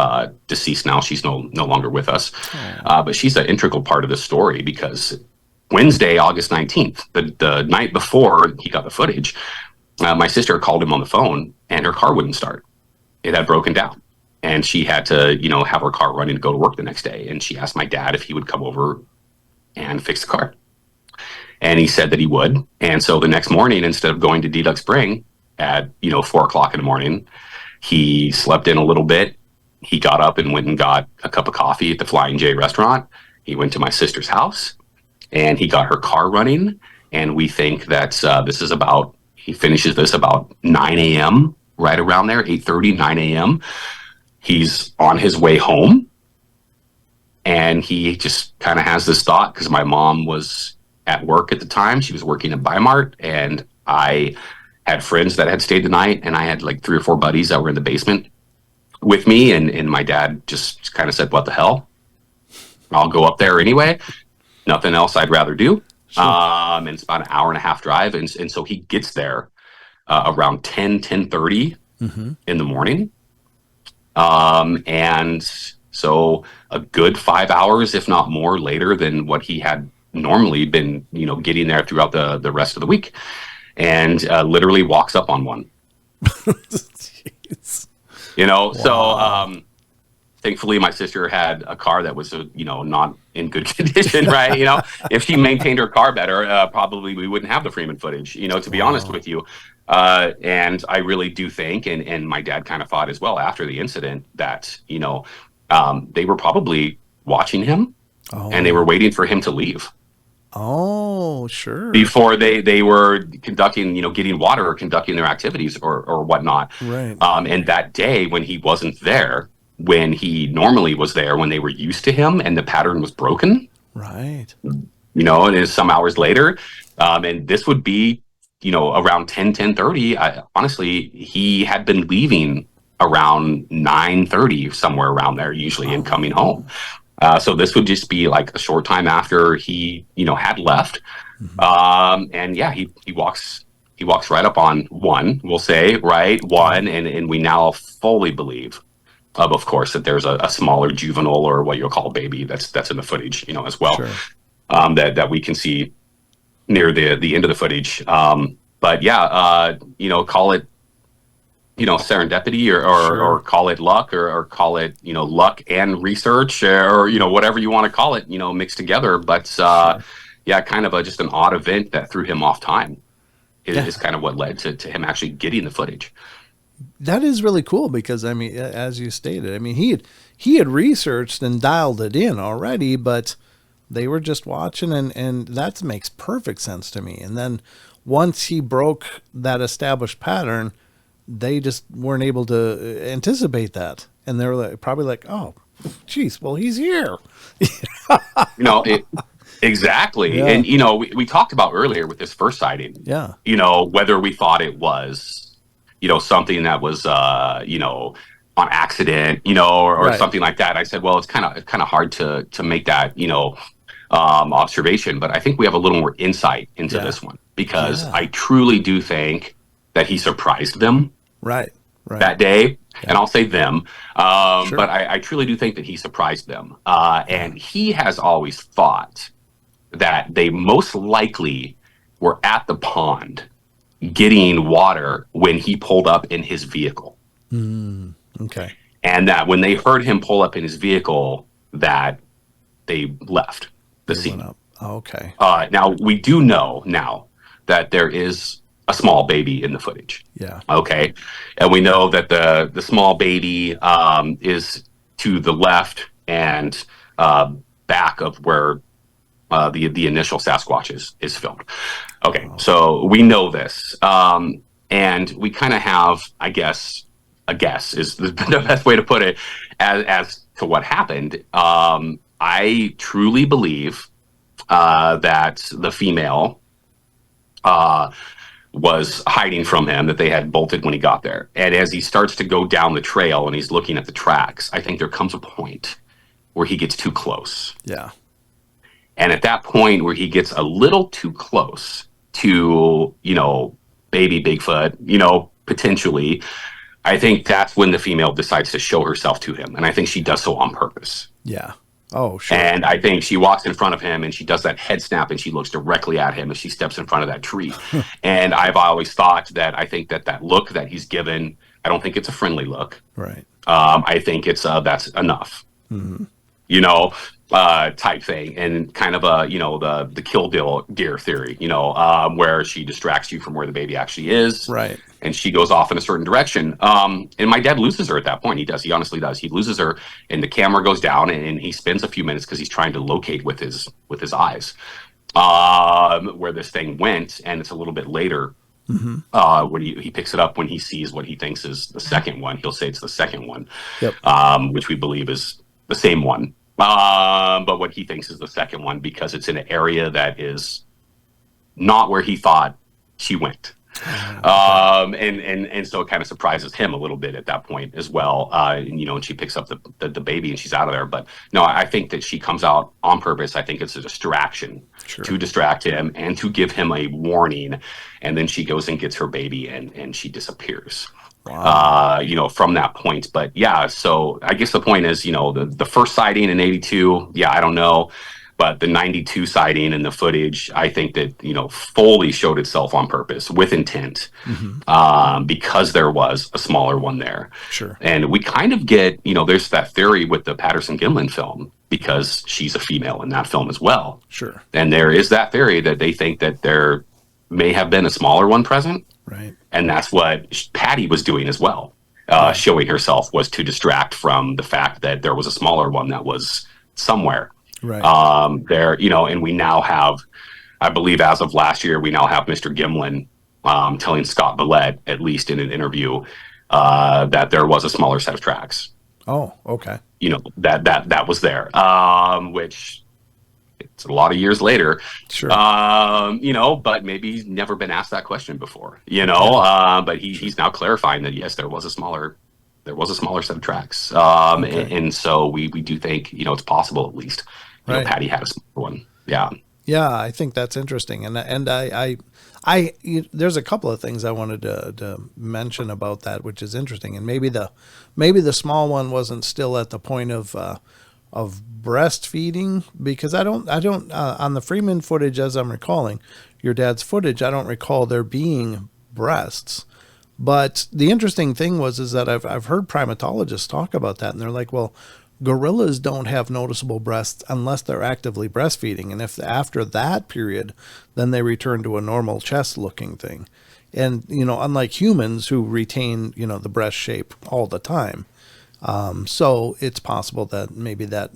deceased now, she's no longer with us, but she's an integral part of this story, because Wednesday, August 19th, the night before he got the footage, my sister called him on the phone, and her car wouldn't start. It had broken down, and she had to, have her car running to go to work the next day. And she asked my dad if he would come over and fix the car. And he said that he would. And so the next morning, instead of going to Deduck Spring at, 4:00 in the morning, he slept in a little bit. He got up and went and got a cup of coffee at the Flying J restaurant. He went to my sister's house, and he got her car running. And we think that he finishes this about 9 a.m., right around there, 8:30, 9 a.m. He's on his way home, and he just kind of has this thought, because my mom was at work at the time. She was working at Bimart, and I had friends that had stayed the night, and I had like 3 or 4 buddies that were in the basement with me, and my dad just kind of said, what the hell? I'll go up there anyway. Nothing else I'd rather do. Sure. And it's about an hour-and-a-half drive, and so he gets there around 10:30 in the morning, and So a good 5 hours, if not more, later than what he had normally been, getting there throughout the rest of the week, and literally walks up on one. Jeez. Wow. So thankfully my sister had a car that was not in good condition, right? If she maintained her car better, probably we wouldn't have the Freeman footage, to be honest with you. And I really do think, and my dad kind of thought as well after the incident, that they were probably watching him, and they were waiting for him to leave. Oh, sure. Before they were conducting, getting water or conducting their activities or whatnot. Right. And that day when he wasn't there, when he normally was there, when they were used to him and the pattern was broken. Right. And it's some hours later. And this would be, around 10:30. Honestly, he had been leaving around 9:30, somewhere around there, usually, and coming home. So this would just be like a short time after he, had left. And yeah, he walks right up on one, we'll say, right? One. And we now fully believe, of course, that there's a smaller juvenile, or what you'll call a baby, that's in the footage, as well. Sure. That we can see near the end of the footage. But yeah, call it, serendipity or call it luck or call it, luck and research or, whatever you want to call it, mixed together. But yeah, kind of just an odd event that threw him off time is kind of what led to him actually getting the footage. That is really cool because, I mean, as you stated, I mean, he had researched and dialed it in already, but they were just watching, and that makes perfect sense to me. And then once he broke that established pattern, they just weren't able to anticipate that. And they were probably like, oh, geez, well, he's here. Exactly. Yeah. And, we talked about earlier with this first sighting, whether we thought it was, something that was, on accident, or right. something like that. I said, well, it's kind of hard to make that, observation, but I think we have a little more insight into this one because I truly do think that he surprised them right. that day. Yeah. And I'll say them, sure. But I truly do think that he surprised them. And he has always thought that they most likely were at the pond getting water when he pulled up in his vehicle. Okay. And that when they heard him pull up in his vehicle, that they left the scene. Okay. Now, we do know now that there is a small baby in the footage. Yeah. Okay. And we know that the small baby is to the left and back of where the initial Sasquatch is filmed. Okay. Wow. So we know this. And we kind of have, I guess, a guess is the best way to put it as to what happened. I truly believe that the female was hiding from him, that they had bolted when he got there. And as he starts to go down the trail and he's looking at the tracks, I think there comes a point where he gets too close. Yeah. And at that point where he gets a little too close to, baby Bigfoot, potentially, I think that's when the female decides to show herself to him. And I think she does so on purpose. Yeah. Oh, sure. And I think she walks in front of him and she does that head snap and she looks directly at him as she steps in front of that tree. And I've always thought that I think that look that he's given, I don't think it's a friendly look. Right. I think it's that's enough. Mm-hmm. Type thing, and kind of the kill deer theory, where she distracts you from where the baby actually is, right? And she goes off in a certain direction. And my dad loses her at that point. He honestly does. He loses her, and the camera goes down, and he spends a few minutes because he's trying to locate with his eyes where this thing went, and it's a little bit later. Mm-hmm. When he picks it up when he sees what he thinks is the second one. He'll say it's the second one, yep. Which we believe is the same one. But what he thinks is the second one because it's in an area that is not where he thought she went. And so it kind of surprises him a little bit at that point as well. And she picks up the baby and she's out of there. But no, I think that she comes out on purpose. I think it's a distraction to distract him and to give him a warning. And then she goes and gets her baby and she disappears. from that point. But yeah, so I guess the point is, the first sighting in 82, yeah, I don't know. But the 92 sighting and the footage, I think that, fully showed itself on purpose with intent, because there was a smaller one there. Sure. And we kind of get, there's that theory with the Patterson-Gimlin film, because she's a female in that film as well. Sure. And there is that theory that they think that there may have been a smaller one present. Right. And that's what Patty was doing as well. Showing herself was to distract from the fact that there was a smaller one that was somewhere. Right. And we now have, I believe as of last year, we now have Mr. Gimlin telling Scott Billette, at least in an interview, that there was a smaller set of tracks. Oh, okay. That was there, which it's a lot of years later. Sure. But maybe he's never been asked that question before, but he's now clarifying that, yes, there was a smaller set of tracks. And so we do think, it's possible at least, Patty had a smaller one. Yeah. Yeah. I think that's interesting. And I there's a couple of things I wanted to mention about that, which is interesting. And maybe the small one wasn't still at the point of breastfeeding, because I don't on the Freeman footage, as I'm recalling your dad's footage, I don't recall there being breasts. But the interesting thing is that I've heard primatologists talk about that, and they're like, well, gorillas don't have noticeable breasts unless they're actively breastfeeding, and if after that period, then they return to a normal chest-looking thing. And unlike humans who retain the breast shape all the time, so it's possible that maybe that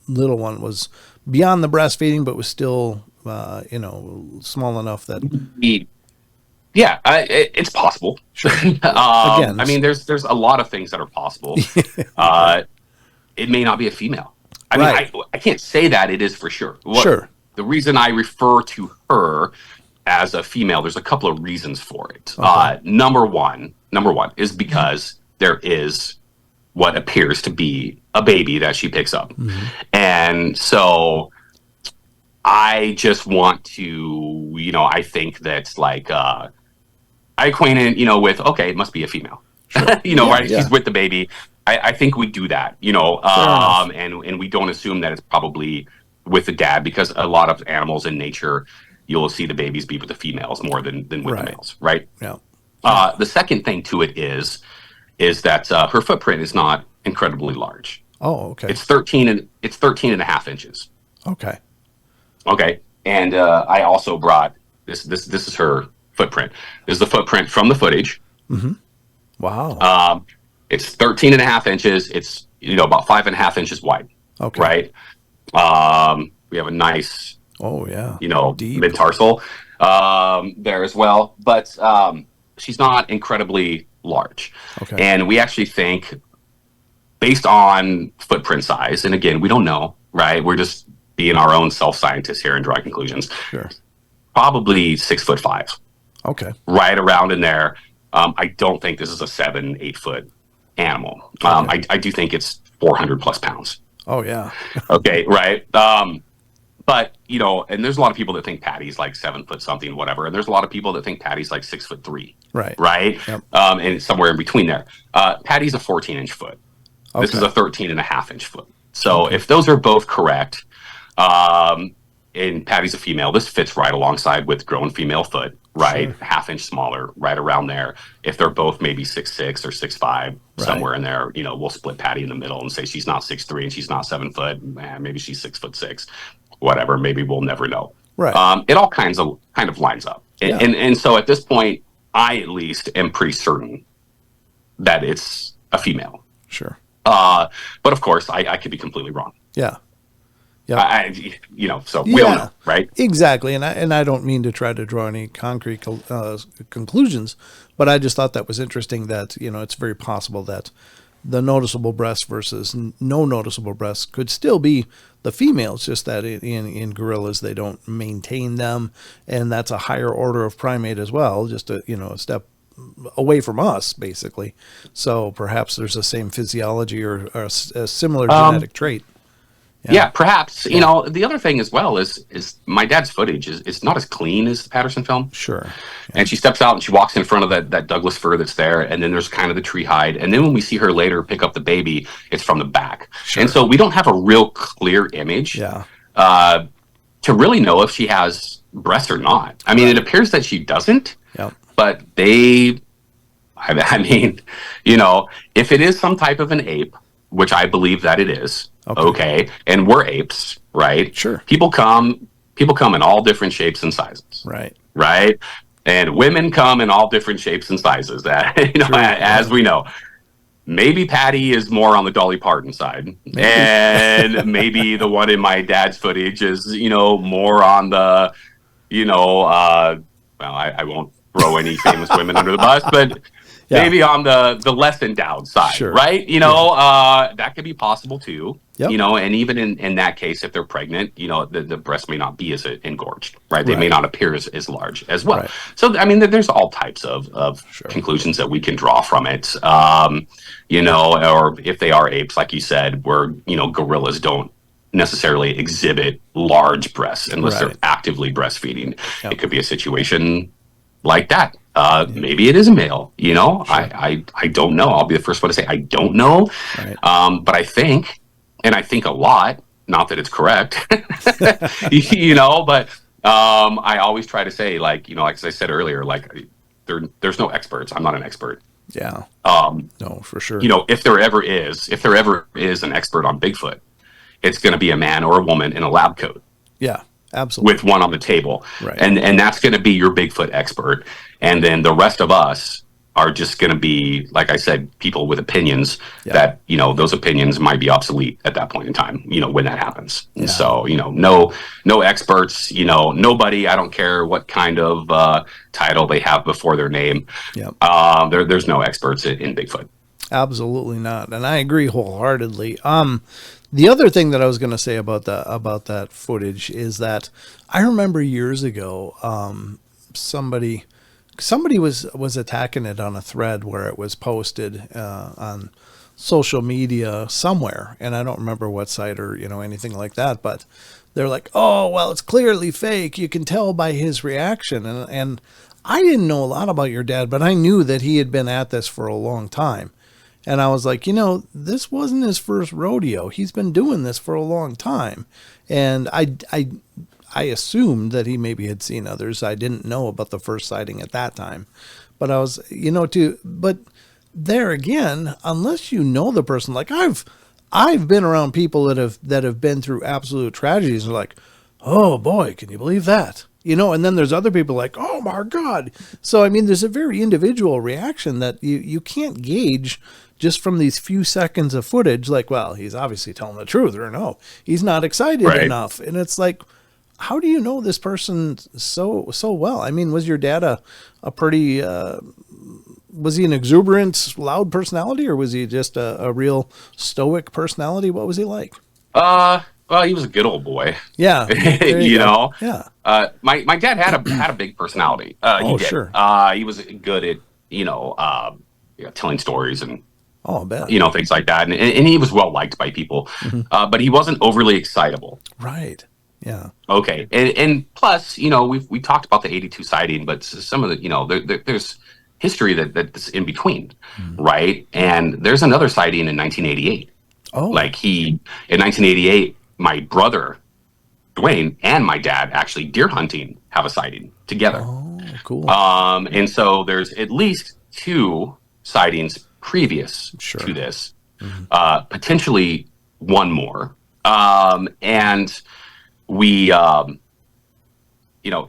little one was beyond the breastfeeding, but was still small enough that. Yeah, it's possible. Sure. Again, I mean, there's a lot of things that are possible. It may not be a female. I mean, I can't say that it is for sure. Sure. The reason I refer to her as a female, there's a couple of reasons for it. Okay. Number one is because there is what appears to be a baby that she picks up. Mm-hmm. And so I just want to, I think that's like, I acquaint it, with, okay, it must be a female. Sure. Right? Yeah. She's with the baby. I think we do that, and we don't assume that it's probably with the dad, because a lot of animals in nature, you'll see the babies be with the females more than with the males, right? Yeah. The second thing to it is that her footprint is not incredibly large. Oh, okay. It's 13 and a half inches. Okay. Okay. And I also brought this is her footprint. This is the footprint from the footage. Mm-hmm. Wow. It's 13 and a half inches. It's, about 5.5 inches wide. Okay. Right. We have a nice, deep mid-tarsal there as well. But she's not incredibly large. Okay. And we actually think, based on footprint size, and again, we don't know, right? We're just being our own self-scientists here and drawing conclusions. Sure. Probably 6'5". Okay. Right around in there. I don't think this is a 7-8 foot animal. Okay. I do think it's 400 plus pounds. Oh yeah. Okay. Right. But and there's a lot of people that think Patty's like 7 foot something, whatever. And there's a lot of people that think Patty's like 6'3". Right. Right. Yep. And somewhere in between there. Patty's a 14-inch foot. Okay. This is a 13.5-inch foot. So if those are both correct, and Patty's a female, this fits right alongside with grown female foot, right? Sure. Half-inch smaller, right around there. If they're both maybe 6'6" or 6'5", somewhere in there, we'll split Patty in the middle and say she's not 6'3" and she's not 7 foot. Maybe she's 6'6", whatever. Maybe we'll never know. Right. It all kind of lines up. Yeah. And so at this point, I at least am pretty certain that it's a female. Sure. But of course, I could be completely wrong. Yeah. Yeah. So we don't know, right? Exactly. And I don't mean to try to draw any concrete conclusions, but I just thought that was interesting that, it's very possible that the noticeable breasts versus no noticeable breasts could still be the females, just that in gorillas, they don't maintain them. And that's a higher order of primate as well, just a step away from us, basically. So perhaps there's the same physiology or a similar genetic trait Yeah, perhaps. You know, the other thing as well is my dad's footage is not as clean as the Patterson film. Sure. Yeah. And she steps out and she walks in front of that Douglas fir that's there, and then there's kind of the tree hide. And then when we see her later pick up the baby, it's from the back. Sure. And so we don't have a real clear image to really know if she has breasts or not. I mean, it appears that she doesn't, but I mean, you know, if it is some type of an ape, which I believe that it is, okay, and we're apes, right? Sure. People come in all different shapes and sizes. Right? And women come in all different shapes and sizes, as we know. Maybe Patty is more on the Dolly Parton side. And maybe the one in my dad's footage is, you know, more on the, you know, well, I won't throw any famous women under the bus, but maybe on the less endowed side, right? You know, that could be possible too. You know, and even in that case, if they're pregnant, you know, the breast may not be as engorged, right? They may not appear as large as well. So, I mean, there's all types of conclusions that we can draw from it. You know, or if they are apes, like you said, where, you know, gorillas don't necessarily exhibit large breasts unless they're actively breastfeeding. It could be a situation like that. Maybe it is a male, you know, I don't know. I'll be the first one to say I don't know. But I think a lot, not that it's correct, you know, but I always try to say, like, you know, like as I said earlier, like there's no experts. I'm not an expert. No, for sure. You know, if there ever is an expert on Bigfoot, it's going to be a man or a woman in a lab coat. Absolutely. With one on the table. And that's going to be your Bigfoot expert. And then the rest of us are just going to be, like I said, people with opinions that, you know, those opinions might be obsolete at that point in time, you know, when that happens. And so, you know, no experts, you know, nobody, I don't care what kind of title they have before their name. There's no experts in Bigfoot. Absolutely not. And I agree wholeheartedly. The other thing that I was going to say about that footage is that I remember years ago, somebody was attacking it on a thread where it was posted on social media somewhere, and I don't remember what site or, you know, anything like that, but they're like, oh, well, it's clearly fake. You can tell by his reaction. And I didn't know a lot about your dad, but I knew that he had been at this for a long time. And I was like, you know, this wasn't his first rodeo. He's been doing this for a long time. And I assumed that he maybe had seen others. I didn't know about the first sighting at that time. But I was, you know, but there again, unless you know the person, like I've been around people that have been through absolute tragedies and are like, oh boy, can you believe that? You know, and then there's other people like, oh my God. So, I mean, there's a very individual reaction that you can't gauge just from these few seconds of footage. Like, well, he's obviously telling the truth, or no, he's not excited enough. And it's like, how do you know this person so well? I mean, was your dad a pretty, was he an exuberant, loud personality, or was he just a real stoic personality? What was he like? Well, he was a good old boy. Yeah. you know? Yeah. My dad had a big personality. He did. Sure. He was good at, you know, telling stories and, I bet. You know, things like that. And he was well liked by people, but he wasn't overly excitable. Right. Yeah. Okay. And plus, you know, we talked about the 82 sighting, but some of the, you know, there's history that's in between, right? And there's another sighting in 1988. Oh. Like in 1988, my brother, Dwayne, and my dad actually deer hunting have a sighting together. Oh, cool. And so there's at least 2 sightings previous to this, potentially one more. And we, you know,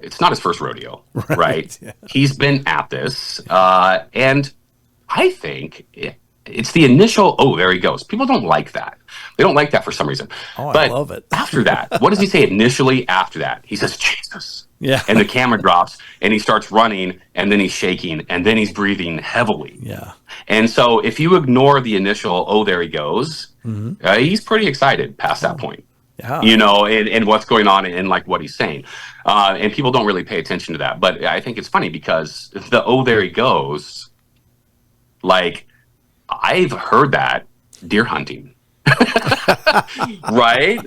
it's not his first rodeo, right? Yeah. He's been at this. And I think it's the initial, oh, there he goes. People don't like that. They don't like that for some reason. Oh, but I love it. After that, what does he say initially after that? He says, Jesus. Yeah. And the camera drops and he starts running and then he's shaking and then he's breathing heavily. Yeah. And so if you ignore the initial, oh, there he goes, he's pretty excited past that point. Yeah. You know, and what's going on and like what he's saying. And people don't really pay attention to that. But I think it's funny because the, oh, there he goes, like, I've heard that deer hunting. Right?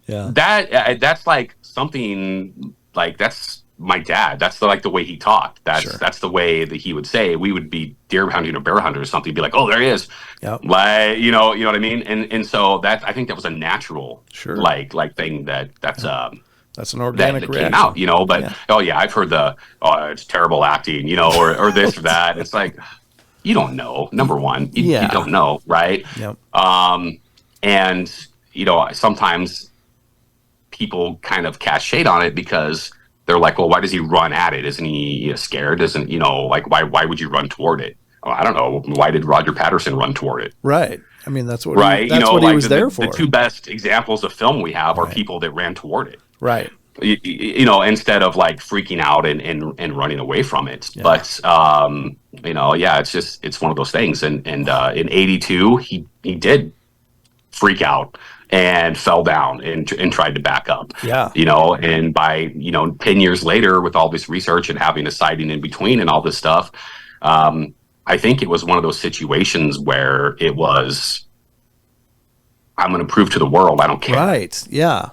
Yeah. That's like something like that's my dad. That's the way he talked. That's the way that he would say. We would be deer hunting or bear hunting or something. Be like, oh, there he is. Yep. Like, you know what I mean. And so that I think that was a natural like thing that's an organic that reaction. came out. You know, but oh yeah, I've heard it's terrible acting. You know, or this or that. It's like you don't know. Number one, you don't know, right? Yep. And you know, sometimes people kind of cast shade on it because they're like, well, why does he run at it? Isn't he scared? Isn't, you know, like, why would you run toward it? Well, I don't know. Why did Roger Patterson run toward it? Right. I mean, that's what right. That's what he was there for. The two best examples of film we have are people that ran toward it. Right. You know, instead of like freaking out and running away from it. Yeah. But, you know, it's one of those things. And in 82, he did freak out and fell down and tried to back up. Yeah. You know, and by, 10 years later, with all this research and having a sighting in between and all this stuff, I think it was one of those situations where it was, I'm going to prove to the world I don't care. Right. Yeah,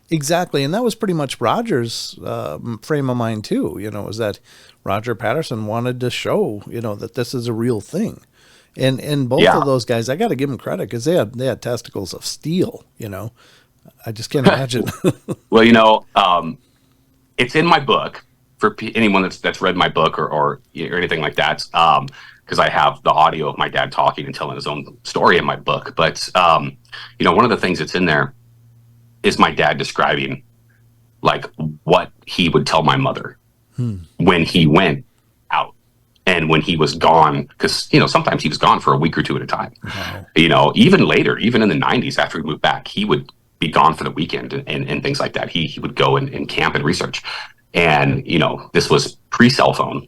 exactly. And that was pretty much Roger's frame of mind too, was that Roger Patterson wanted to show, that this is a real thing. And both of those guys, I got to give them credit because they had testicles of steel. I just can't imagine. Well, it's in my book for anyone that's read my book or anything like that. Because I have the audio of my dad talking and telling his own story in my book. But one of the things that's in there is my dad describing like what he would tell my mother when he went out. And when he was gone, because, sometimes he was gone for a week or two at a time. Wow. Even later, even in the 90s, after he moved back, he would be gone for the weekend and things like that. He would go and camp and research. And, this was pre-cell phone,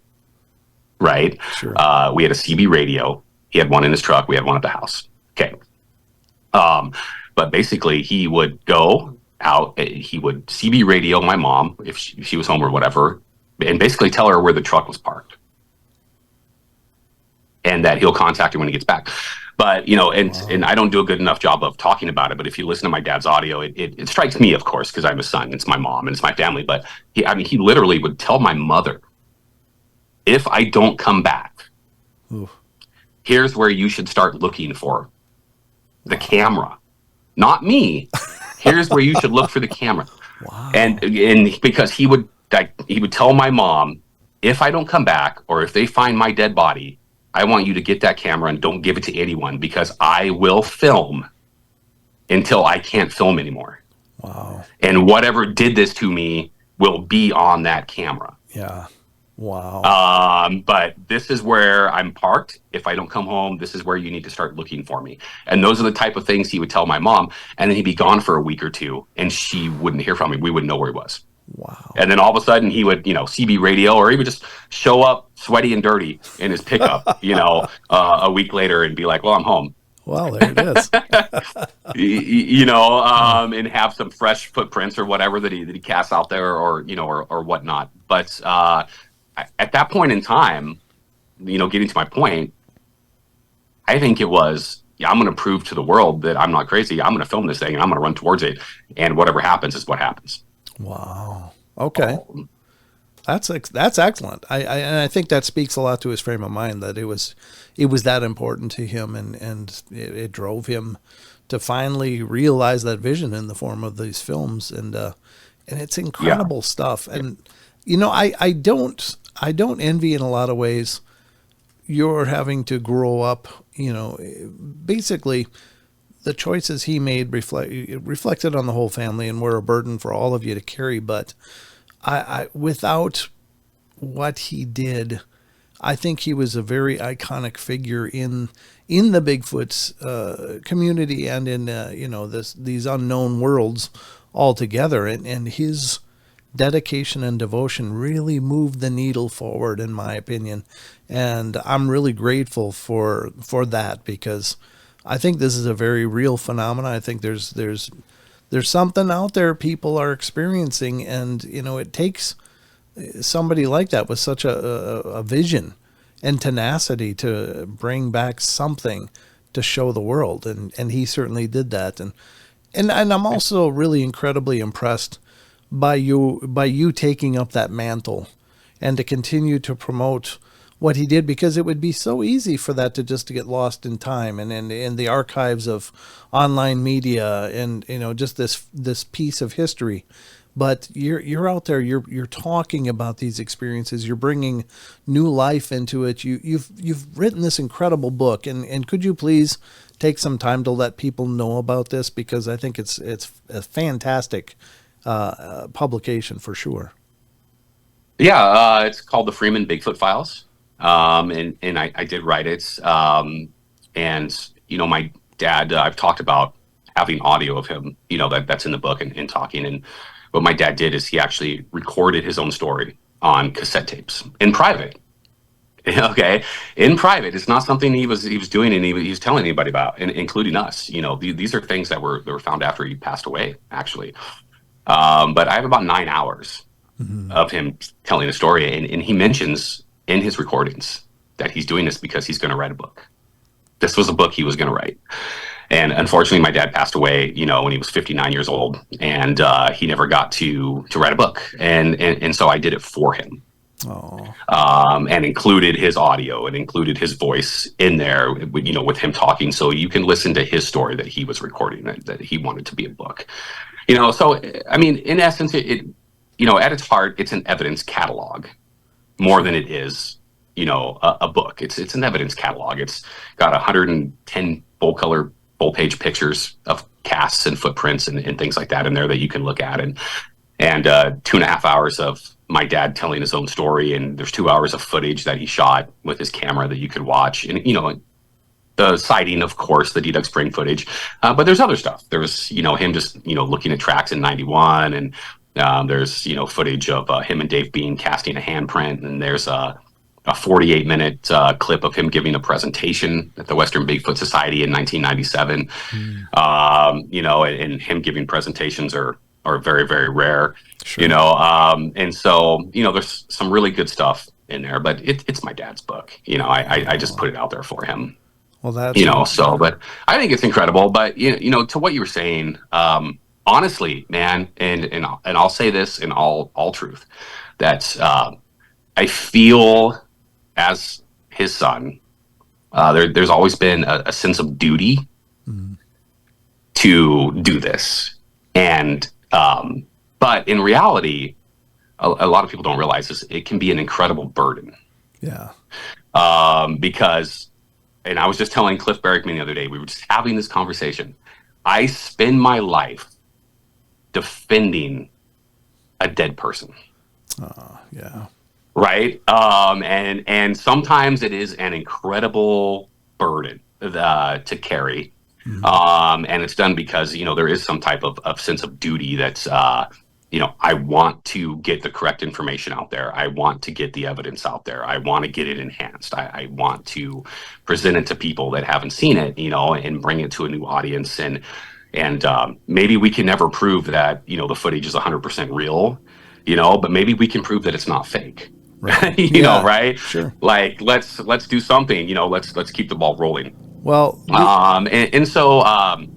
right? Sure. We had a CB radio. He had one in his truck. We had one at the house. Okay. But basically, he would go out. He would CB radio my mom, if she was home or whatever, and basically tell her where the truck was parked. And that he'll contact her when he gets back. But, and I don't do a good enough job of talking about it. But if you listen to my dad's audio, it strikes me, of course, because I'm his son. It's my mom and it's my family. But he literally would tell my mother, if I don't come back, here's where you should start looking for the camera. Not me. Here's where you should look for the camera. Wow. And because he would tell my mom, if I don't come back or if they find my dead body, I want you to get that camera and don't give it to anyone because I will film until I can't film anymore. Wow. And whatever did this to me will be on that camera. Yeah. Wow. But this is where I'm parked. If I don't come home, this is where you need to start looking for me. And those are the type of things he would tell my mom. And then he'd be gone for a week or two and she wouldn't hear from him. We wouldn't know where he was. Wow. And then all of a sudden he would, CB radio, or he would just show up sweaty and dirty in his pickup, a week later and be like, well, I'm home. Well, there it is. And have some fresh footprints or whatever that he casts out there or whatnot. But at that point in time, getting to my point, I think it was, I'm going to prove to the world that I'm not crazy. I'm going to film this thing and I'm going to run towards it. And whatever happens is what happens. Wow. Okay. That's excellent. I think that speaks a lot to his frame of mind, that it was that important to him and it drove him to finally realize that vision in the form of these films. And it's incredible stuff. And, I don't envy in a lot of ways you're having to grow up, basically the choices he made reflected on the whole family and were a burden for all of you to carry. But I without what he did, I think he was a very iconic figure in the Bigfoot's community and in these unknown worlds altogether. And his dedication and devotion really moved the needle forward, in my opinion. And I'm really grateful for that, because I think this is a very real phenomenon. I think there's something out there people are experiencing, and it takes somebody like that with such a vision and tenacity to bring back something to show the world, and he certainly did that. And I'm also really incredibly impressed by you taking up that mantle and to continue to promote what he did, because it would be so easy for that to get lost in time and in the archives of online media and just this piece of history. But you're out there, you're talking about these experiences, you're bringing new life into it. You've written this incredible book, and could you please take some time to let people know about this, because I think it's a fantastic publication for sure. Yeah, it's called the Freeman Bigfoot Files, and I did write it. And my dad, I've talked about having audio of him, that's in the book and talking. And what my dad did is he actually recorded his own story on cassette tapes in private. Okay, in private. It's not something he was doing and he was telling anybody about, including us. These are things that were found after he passed away, actually. But I have about 9 hours of him telling a story, and he mentions in his recordings that he's doing this because he's going to write a book. This was a book he was going to write. And unfortunately, my dad passed away, when he was 59 years old, and he never got to write a book. And so I did it for him. Oh. And included his audio and included his voice in there, with him talking. So you can listen to his story that he was recording, that he wanted to be a book. So, I mean, in essence, it at its heart, it's an evidence catalog more than it is, a book. It's an evidence catalog. It's got 110 full page pictures of casts and footprints and things like that in there that you can look at, and 2.5 hours of my dad telling his own story, and there's 2 hours of footage that he shot with his camera that you could watch, and the sighting, of course, the Deduct Spring footage, but there's other stuff. There's him just looking at tracks in '91, and there's footage of him and Dave Bean casting a handprint, and there's a 48-minute clip of him giving a presentation at the Western Bigfoot Society in 1997. And him giving presentations are very, very rare. Sure. And so there's some really good stuff in there, but it's my dad's book. I just put it out there for him. Well, that's but I think it's incredible. But to what you were saying, honestly, man, and I'll say this in all truth, that I feel as his son, there's always been a sense of duty to do this, and but in reality, a lot of people don't realize this. It can be an incredible burden. Yeah. Because, and I was just telling Cliff Berrickman the other day, we were just having this conversation. I spend my life defending a dead person. Yeah. Right. And sometimes it is an incredible burden to carry. And it's done because, there is some type of sense of duty that's, I want to get the correct information out there. I want to get the evidence out there. I want to get it enhanced. I want to present it to people that haven't seen it, and bring it to a new audience. And maybe we can never prove that, the footage is 100% real, but maybe we can prove that it's not fake. Right. Right? Sure. Like, let's do something, let's keep the ball rolling. Well, and so, I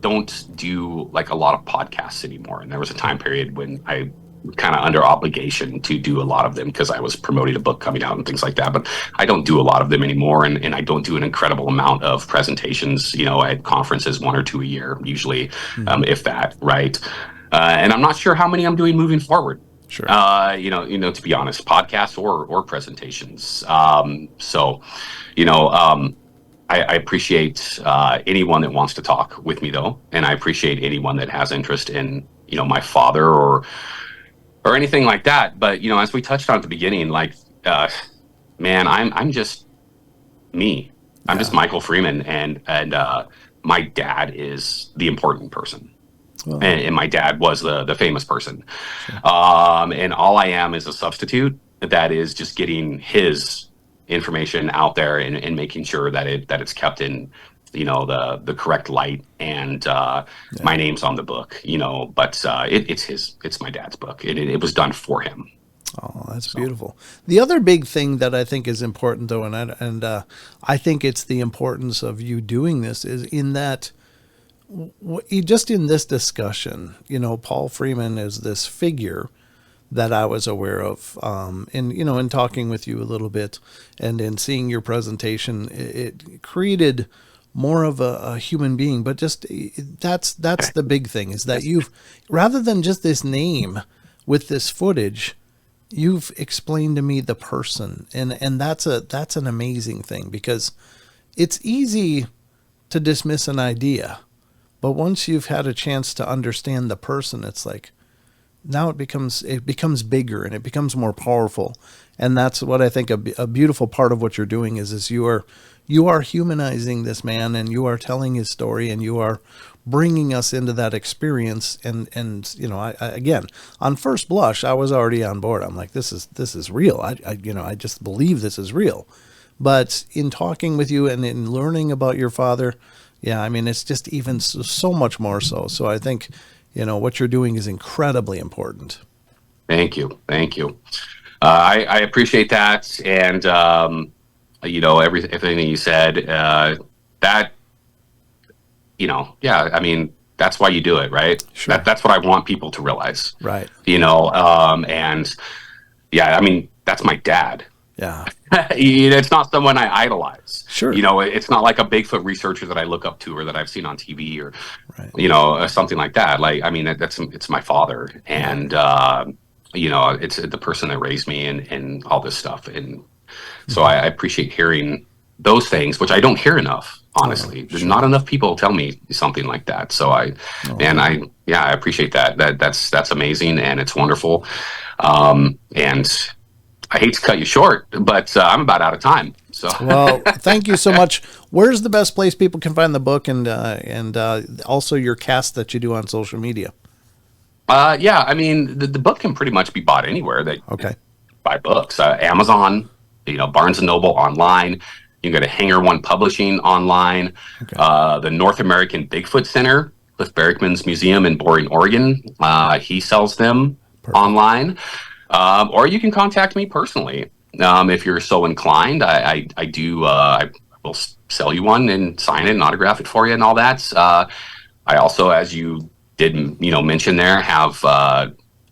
don't do like a lot of podcasts anymore. And there was a time period when I was kind of under obligation to do a lot of them because I was promoting a book coming out and things like that. But I don't do a lot of them anymore. And I don't do an incredible amount of presentations, at conferences, 1 or 2 a year, usually, if that, right. And I'm not sure how many I'm doing moving forward. Sure. To be honest, podcasts or presentations. I appreciate anyone that wants to talk with me, though, and I appreciate anyone that has interest in my father or anything like that. But as we touched on at the beginning, like, man, I'm just me. I'm just Michael Freeman, and my dad is the important person. Well, and my dad was the famous person. Sure. And all I am is a substitute that is just getting his information out there and making sure that it's kept in the correct light, and my name's on the book, but it's my dad's book. It was done for him. Oh, that's beautiful. The other big thing that I think is important, though, and I think it's the importance of you doing this, is in that just in this discussion, Paul Freeman is this figure that I was aware of, and in talking with you a little bit, and in seeing your presentation, it created more of a human being. But just that's the big thing, is that you've, rather than just this name with this footage, you've explained to me the person, and that's an amazing thing, because it's easy to dismiss an idea, but once you've had a chance to understand the person, it's like, now it becomes bigger and it becomes more powerful. And that's what I think a beautiful part of what you're doing is you are humanizing this man, and you are telling his story, and you are bringing us into that experience. And I again, on first blush, I was already on board. I'm like, this is real. I just believe this is real. But in talking with you and in learning about your father, yeah, I mean, it's just even so much more so. So I think, what you're doing is incredibly important. Thank you. I appreciate that. And, everything you said, that, yeah, I mean, that's why you do it, right? Sure. That's what I want people to realize. Right. And yeah, I mean, that's my dad. Yeah. It's not someone I idolize. Sure. It's not like a Bigfoot researcher that I look up to, or that I've seen on TV, or, right. Something like that. Like, I mean, it's my father, and, it's the person that raised me, and all this stuff. And so I appreciate hearing those things, which I don't hear enough, honestly. Sure. There's not enough people tell me something like that. So I appreciate that. That's amazing, and it's wonderful. And I hate to cut you short, but I'm about out of time. So well, thank you so much. Where's the best place people can find the book, and also your cast that you do on social media? Yeah, I mean, the book can pretty much be bought anywhere that buy books. Amazon, Barnes & Noble online. You can go to Hanger One Publishing online. The North American Bigfoot Center, Cliff Barackman's museum in Boring, Oregon. He sells them online. Or you can contact me personally if you're so inclined. I will sell you one and sign it and autograph it for you and all that. I also, as you did mention there, have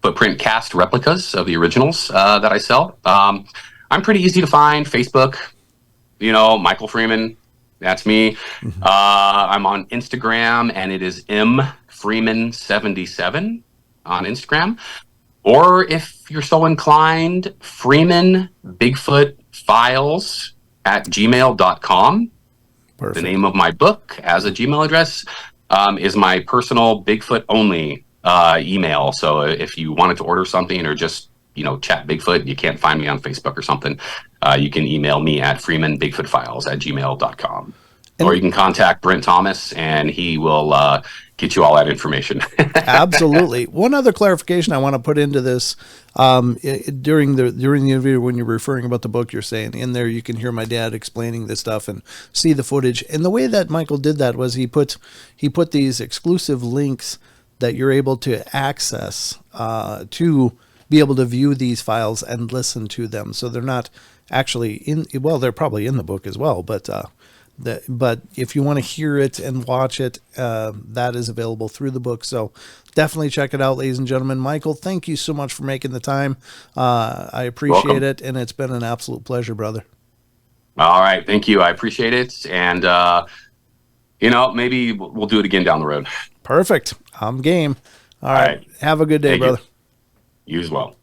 footprint cast replicas of the originals that I sell. I'm pretty easy to find. Facebook, Michael Freeman, that's me. Mm-hmm. I'm on Instagram, and it is mfreeman77 on Instagram. Or if you're so inclined, Freeman Bigfoot Files at gmail.com. Perfect. The name of my book as a Gmail address is my personal Bigfoot only email. So if you wanted to order something, or just chat Bigfoot, you can't find me on Facebook or something, you can email me at freemanbigfootfiles at gmail.com. Or you can contact Brent Thomas, and he will get you all that information. Absolutely. One other clarification I want to put into this, during the interview, when you're referring about the book, you're saying in there you can hear my dad explaining this stuff and see the footage. And the way that Michael did that was he put these exclusive links that you're able to access to be able to view these files and listen to them. So they're not actually they're probably in the book as well, but if you want to hear it and watch it, that is available through the book. So definitely check it out, ladies and gentlemen. Michael, thank you so much for making the time. I appreciate it, and it's been an absolute pleasure, brother. All right. Thank you. I appreciate it. And, maybe we'll do it again down the road. Perfect. I'm game. All right. Have a good day, brother. You as well.